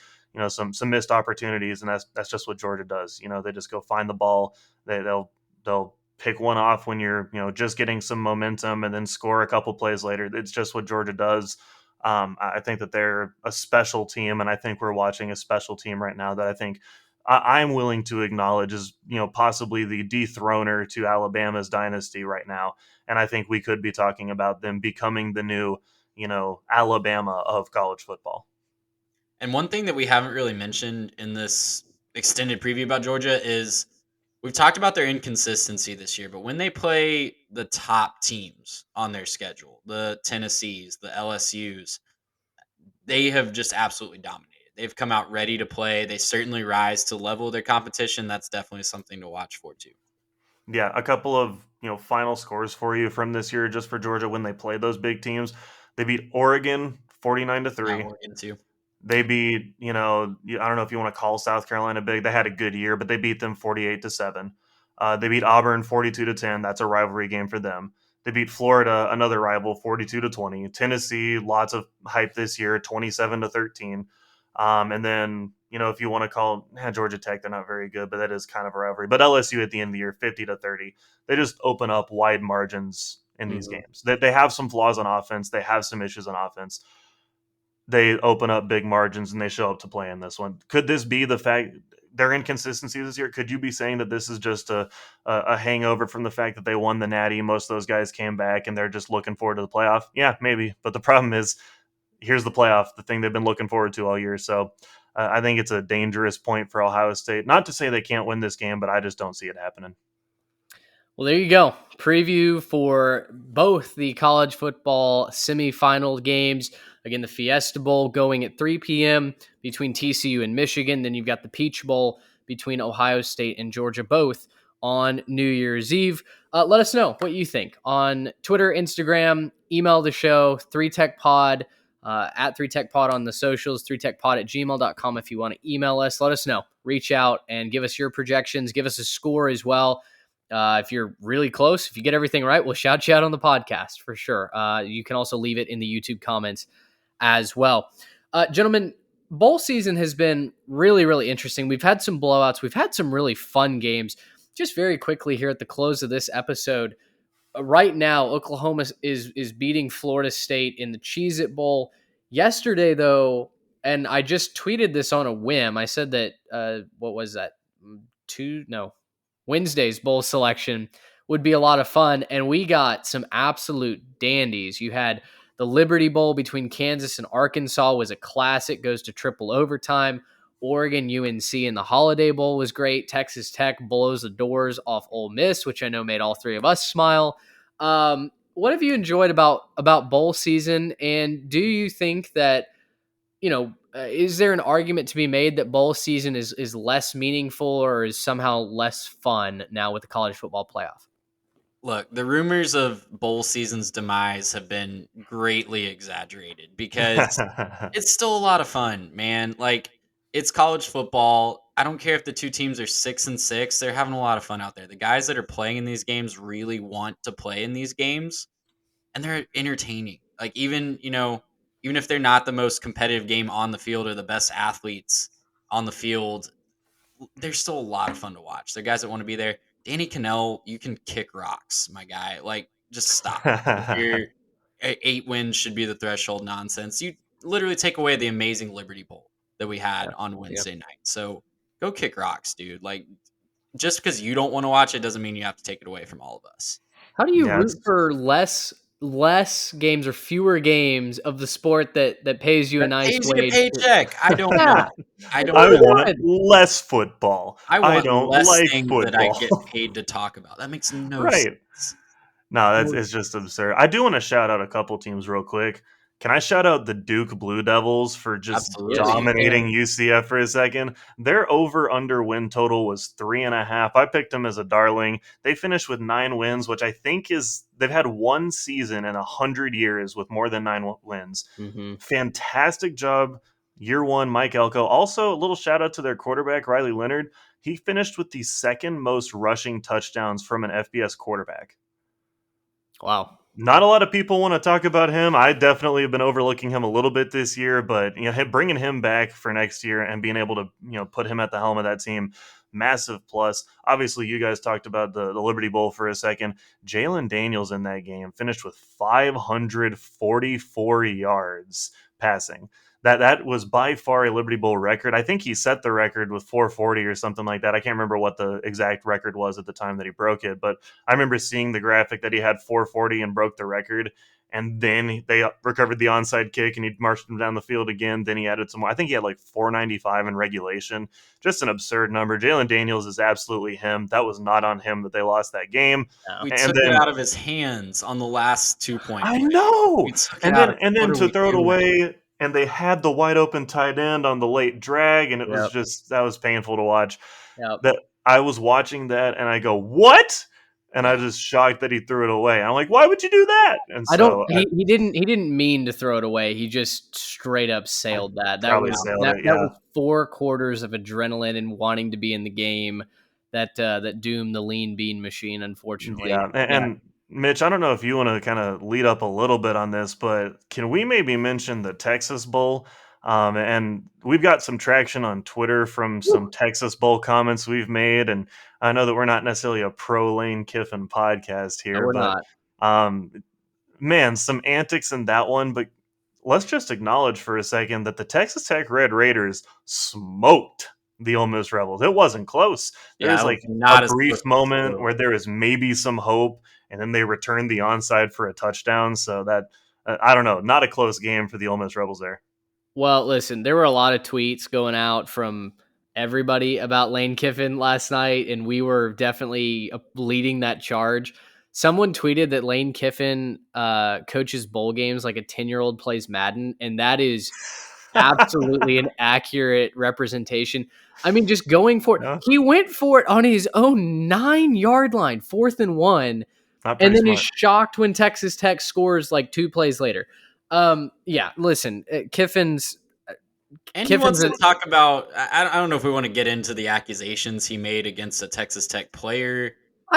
some missed opportunities, and that's just what Georgia does. They just go find the ball. They'll pick one off when you're, just getting some momentum and then score a couple plays later. It's just what Georgia does. I think that they're a special team, and I think we're watching a special team right now that I think I'm willing to acknowledge is, possibly the dethroner to Alabama's dynasty right now. And I think we could be talking about them becoming the new, Alabama of college football. And one thing that we haven't really mentioned in this extended preview about Georgia is we've talked about their inconsistency this year, but when they play the top teams on their schedule, the Tennessees, the LSUs, they have just absolutely dominated. They've come out ready to play. They certainly rise to the level of their competition. That's definitely something to watch for too. Yeah, a couple of, final scores for you from this year just for Georgia when they play those big teams. They beat Oregon 49-3. Oregon too. They beat, I don't know if you want to call South Carolina big. They had a good year, but they beat them 48-7. They beat Auburn 42-10. That's a rivalry game for them. They beat Florida, another rival, 42-20. Tennessee, lots of hype this year, 27-13. And then, if you want to call Georgia Tech, they're not very good, but that is kind of a rivalry. But LSU at the end of the year, 50-30. They just open up wide margins in these games. They have some flaws on offense. They have some issues on offense. They open up big margins and they show up to play in this one. Could this be the fact their inconsistency this year? Could you be saying that this is just a hangover from the fact that they won the Natty? Most of those guys came back and they're just looking forward to the playoff. Yeah, maybe. But the problem is, here's the playoff, the thing they've been looking forward to all year. So I think it's a dangerous point for Ohio State. Not to say they can't win this game, but I just don't see it happening. Well, there you go. Preview for both the college football semifinal games. Again, the Fiesta Bowl going at 3 p.m. between TCU and Michigan. Then you've got the Peach Bowl between Ohio State and Georgia, both on New Year's Eve. Let us know what you think on Twitter, Instagram, email the show, 3TechPod, at 3TechPod on the socials, 3TechPod@gmail.com if you want to email us. Let us know. Reach out and give us your projections. Give us a score as well. If you're really close, if you get everything right, we'll shout you out on the podcast for sure. You can also leave it in the YouTube comments as well. Gentlemen, bowl season has been really, really interesting. We've had some blowouts. We've had some really fun games. Just very quickly here at the close of this episode, right now, Oklahoma is beating Florida State in the Cheez-It Bowl. Yesterday, though, and I just tweeted this on a whim. I said that, what was that? Wednesday's bowl selection would be a lot of fun, and we got some absolute dandies. You had the Liberty Bowl between Kansas and Arkansas was a classic, goes to triple overtime. Oregon UNC in the Holiday Bowl was great. Texas Tech blows the doors off Ole Miss, which I know made all three of us smile. What have you enjoyed about bowl season, and do you think that is there an argument to be made that bowl season is less meaningful or is somehow less fun now with the college football playoff? Look, the rumors of bowl season's demise have been greatly exaggerated because it's still a lot of fun, man. Like, it's college football. I don't care if the two teams are 6-6. They're having a lot of fun out there. The guys that are playing in these games really want to play in these games, and they're entertaining. Like, even if they're not the most competitive game on the field or the best athletes on the field, they're still a lot of fun to watch. They're guys that want to be there. Danny Cannell, you can kick rocks, my guy. Like, just stop. Your 8 wins should be the threshold nonsense. You literally take away the amazing Liberty Bowl that we had on Wednesday night. So go kick rocks, dude. Like, just because you don't want to watch it doesn't mean you have to take it away from all of us. How do you root for less games or fewer games of the sport that pays you a nice wage? Paycheck. I don't know. I want less football. I don't less like things football that I get paid to talk about. That makes no sense. No, it's just absurd. I do want to shout out a couple teams real quick. Can I shout out the Duke Blue Devils for just dominating UCF for a second? Their over-under win total was 3.5. I picked them as a darling. They finished with 9 wins, which I think they've had one season in 100 years with more than 9 wins. Mm-hmm. Fantastic job. Year one, Mike Elko. Also, a little shout out to their quarterback, Riley Leonard. He finished with the second most rushing touchdowns from an FBS quarterback. Wow. Not a lot of people want to talk about him. I definitely have been overlooking him a little bit this year, but bringing him back for next year and being able to put him at the helm of that team, massive plus. Obviously, you guys talked about the Liberty Bowl for a second. Jalen Daniels in that game finished with 544 yards passing. That was by far a Liberty Bowl record. I think he set the record with 440 or something like that. I can't remember what the exact record was at the time that he broke it, but I remember seeing the graphic that he had 440 and broke the record. And then they recovered the onside kick and he marched him down the field again. Then he added some more. I think he had like 495 in regulation. Just an absurd number. Jalen Daniels is absolutely him. That was not on him that they lost that game. We took it out of his hands on the last 2-point play. I know. And then to throw it away. And they had the wide open tight end on the late drag, and it was that was painful to watch. That I was watching that, and I go, "What?" and I was just shocked that he threw it away. I'm like, why would you do that? And I don't. so I He didn't mean to throw it away. He just straight up sailed that. That probably was sailed that it. that Yeah, was 4 quarters of adrenaline and wanting to be in the game that doomed the lean bean machine. Unfortunately, yeah. And Mitch, I don't know if you want to kind of lead up a little bit on this, but can we maybe mention the Texas Bowl? And we've got some traction on Twitter from some Texas Bowl comments we've made, and I know that we're not necessarily a pro Lane Kiffin podcast no, here, we're but not. um, man, some antics in that one. But let's just acknowledge for a second that the Texas Tech Red Raiders smoked the Ole Miss Rebels. It wasn't close. There Yeah, was it was like a not as close brief as it moment feels. where there was maybe some hope, and then they returned the onside for a touchdown. So that I don't know, not a close game for the Ole Miss Rebels there. Well, listen, there were a lot of tweets going out from everybody about Lane Kiffin last night, and we were definitely leading that charge. Someone tweeted that Lane Kiffin coaches bowl games like a 10-year-old plays Madden, and that is absolutely an accurate representation. I mean, just going for it. Yeah, He went for it on his own 9-yard line, 4th and 1, not and pretty then is smart. shocked when Texas Tech scores like 2 plays later. Yeah, listen, And he Kiffin's wants to a, talk about. I don't know if we want to get into the accusations he made against a Texas Tech player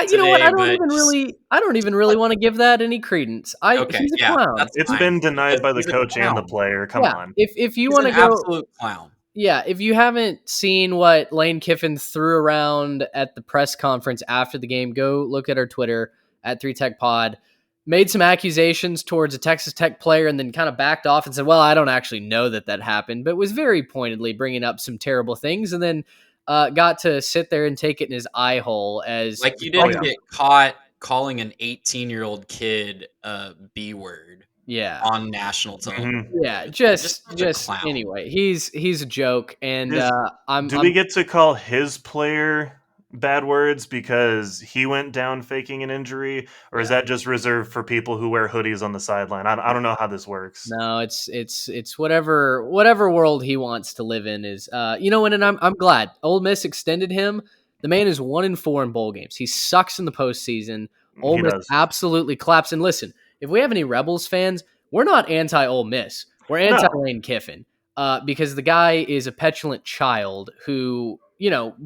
you know what? today, but just I don't even really want to give that any credence. okay. He's a Yeah, clown. that's It's fine been denied because by the he's a coach and the clown. player. Come Yeah, on. if you He's want an to go, absolute clown. yeah, if you haven't seen what Lane Kiffin threw around at the press conference after the game, go look at our Twitter at 3TechPod. Made some accusations towards a Texas Tech player and then kind of backed off and said, well, I don't actually know that happened, but was very pointedly bringing up some terrible things, and then got to sit there and take it in his eye hole as, Like you Oh didn't yeah. get caught calling an 18-year-old kid a B word yeah. on national Mhm. television. Yeah, Just such a just clown. anyway, he's a joke, and Is I'm Do we get to call his player bad words because he went down faking an injury, or is yeah. that just reserved for people who wear hoodies on the sideline? I don't know how this works. No, it's whatever world he wants to live in is and I'm glad Ole Miss extended him. The man is 1-4 in bowl games. He sucks in the postseason. Ole He Miss does. absolutely collapsed. And listen, if we have any Rebels fans, we're not anti Ole Miss. We're anti No. Lane Kiffin. Because the guy is a petulant child who,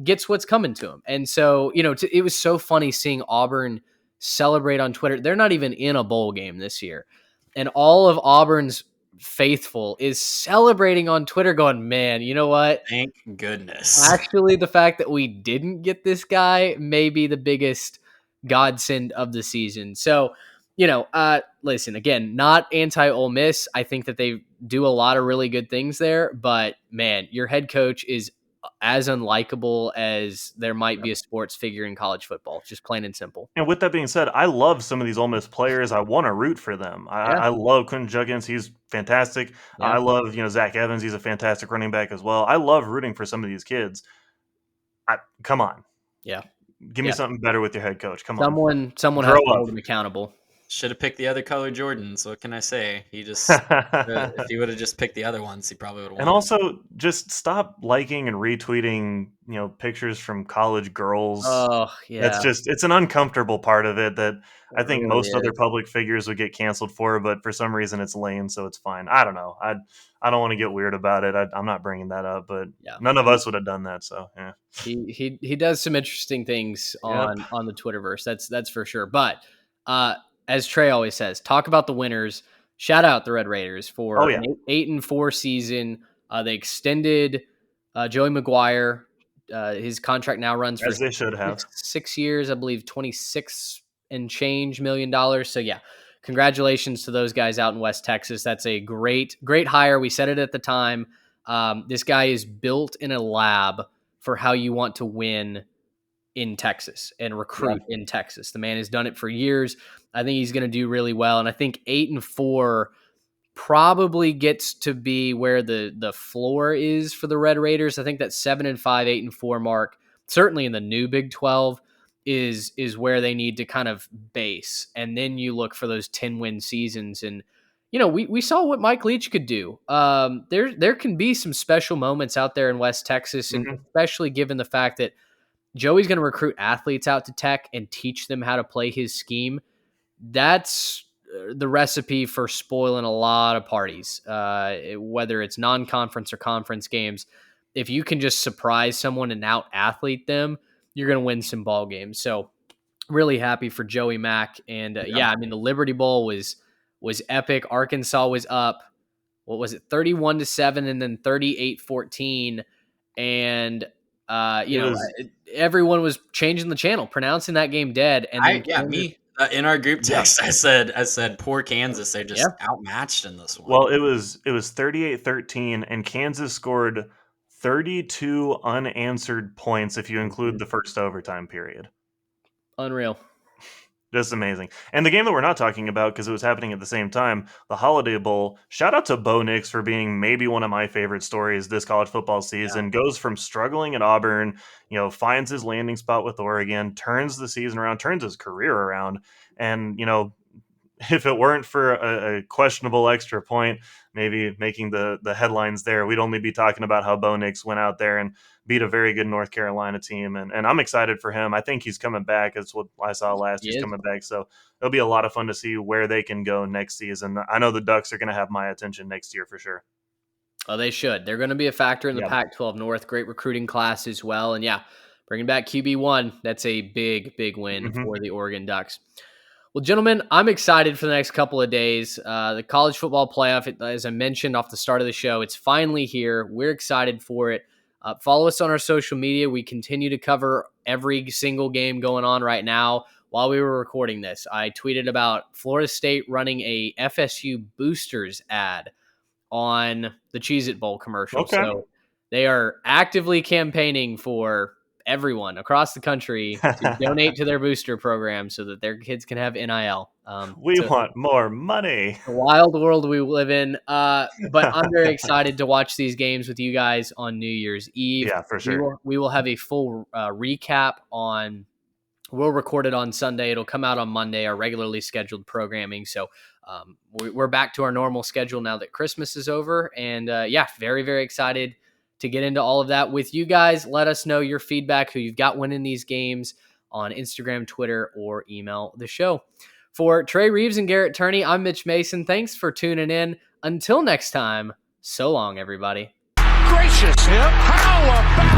gets what's coming to him. And so, it was so funny seeing Auburn celebrate on Twitter. They're not even in a bowl game this year. And all of Auburn's faithful is celebrating on Twitter going, man, you know what? Thank goodness. Actually, the fact that we didn't get this guy may be the biggest godsend of the season. So, listen, again, not anti Ole Miss. I think that they do a lot of really good things there, but man, your head coach is as unlikable as there might be a sports figure in college football, just plain and simple. And with that being said, I love some of these Ole Miss players. I want to root for them. Yeah. I love Quentin Juggins. He's fantastic. Yeah. I love Zach Evans. He's a fantastic running back as well. I love rooting for some of these kids. Come on, Yeah. give me Yeah. something better with your head coach. Come on, Someone Grow has to up. hold him accountable. Should have picked the other color Jordans. What can I say? He just if he would have just picked the other ones, he probably would have won. And also, just stop liking and retweeting, pictures from college girls. Oh, yeah. It's an uncomfortable part of it that I It think really most other is. public figures would get canceled for, but for some reason it's Lane, so it's fine. I don't know. I don't want to get weird about it. I'm not bringing that up, but Yeah. none of us would have done that. So yeah, He does some interesting things on the Twitterverse. That's for sure. But as Trey always says, talk about the winners. Shout out the Red Raiders for Oh, yeah. an 8-4 season. They extended Joey McGuire. His contract now runs as for they should have. 6 years, I believe, $26 and change million. So yeah, congratulations to those guys out in West Texas. That's a great hire. We said it at the time. This guy is built in a lab for how you want to win in Texas and recruit in Texas. The man has done it for years. I think he's going to do really well. And I think 8-4 probably gets to be where the floor is for the Red Raiders. I think that 7-5, 8-4 mark, certainly in the new Big 12, is where they need to kind of base. And then you look for those 10-win seasons. And, we saw what Mike Leach could do. There can be some special moments out there in West Texas, and Mhm. especially given the fact that Joey's going to recruit athletes out to Tech and teach them how to play his scheme. That's the recipe for spoiling a lot of parties, whether it's non-conference or conference games. If you can just surprise someone and out-athlete them, you're going to win some ball games. So really happy for Joey Mack. And I mean, the Liberty Bowl was epic. Arkansas was up, what was it, 31-7 and then 38-14. And everyone was changing the channel, pronouncing that game dead. And then in our group text, I said, poor Kansas. They just outmatched in this one. Well, it was 38-13, and Kansas scored 32 unanswered points if you include the first overtime period. Unreal. Just amazing. And the game that we're not talking about, because it was happening at the same time, the Holiday Bowl, shout out to Bo Nix for being maybe one of my favorite stories this college football season. Goes from struggling at Auburn, finds his landing spot with Oregon, turns the season around, turns his career around. And, if it weren't for a questionable extra point, maybe making the headlines there, we'd only be talking about how Bo Nix went out there and beat a very good North Carolina team. And I'm excited for him. I think he's coming back. That's what I saw last. He's coming back. So it'll be a lot of fun to see where they can go next season. I know the Ducks are going to have my attention next year for sure. Oh, they should. They're going to be a factor in the Pac-12 North. Great recruiting class as well. And bringing back QB1, that's a big, big win for the Oregon Ducks. Well, gentlemen, I'm excited for the next couple of days. The college football playoff, as I mentioned off the start of the show, it's finally here. We're excited for it. Follow us on our social media. We continue to cover every single game going on right now. While we were recording this, I tweeted about Florida State running a FSU boosters ad on the Cheez-It Bowl commercial. Okay. So they are actively campaigning for everyone across the country to donate to their booster program so that their kids can have NIL. We want more money. The wild world we live in. But I'm very excited to watch these games with you guys on New Year's Eve. Yeah, for sure. We will have a full recap on. We'll record it on Sunday. It'll come out on Monday, our regularly scheduled programming. So we're back to our normal schedule now that Christmas is over. And very, very excited to get into all of that with you guys. Let us know your feedback, who you've got winning these games on Instagram, Twitter, or email the show. For Trey Reeves and Garrett Turney, I'm Mitch Mason. Thanks for tuning in. Until next time, so long, everybody. Gracious, how about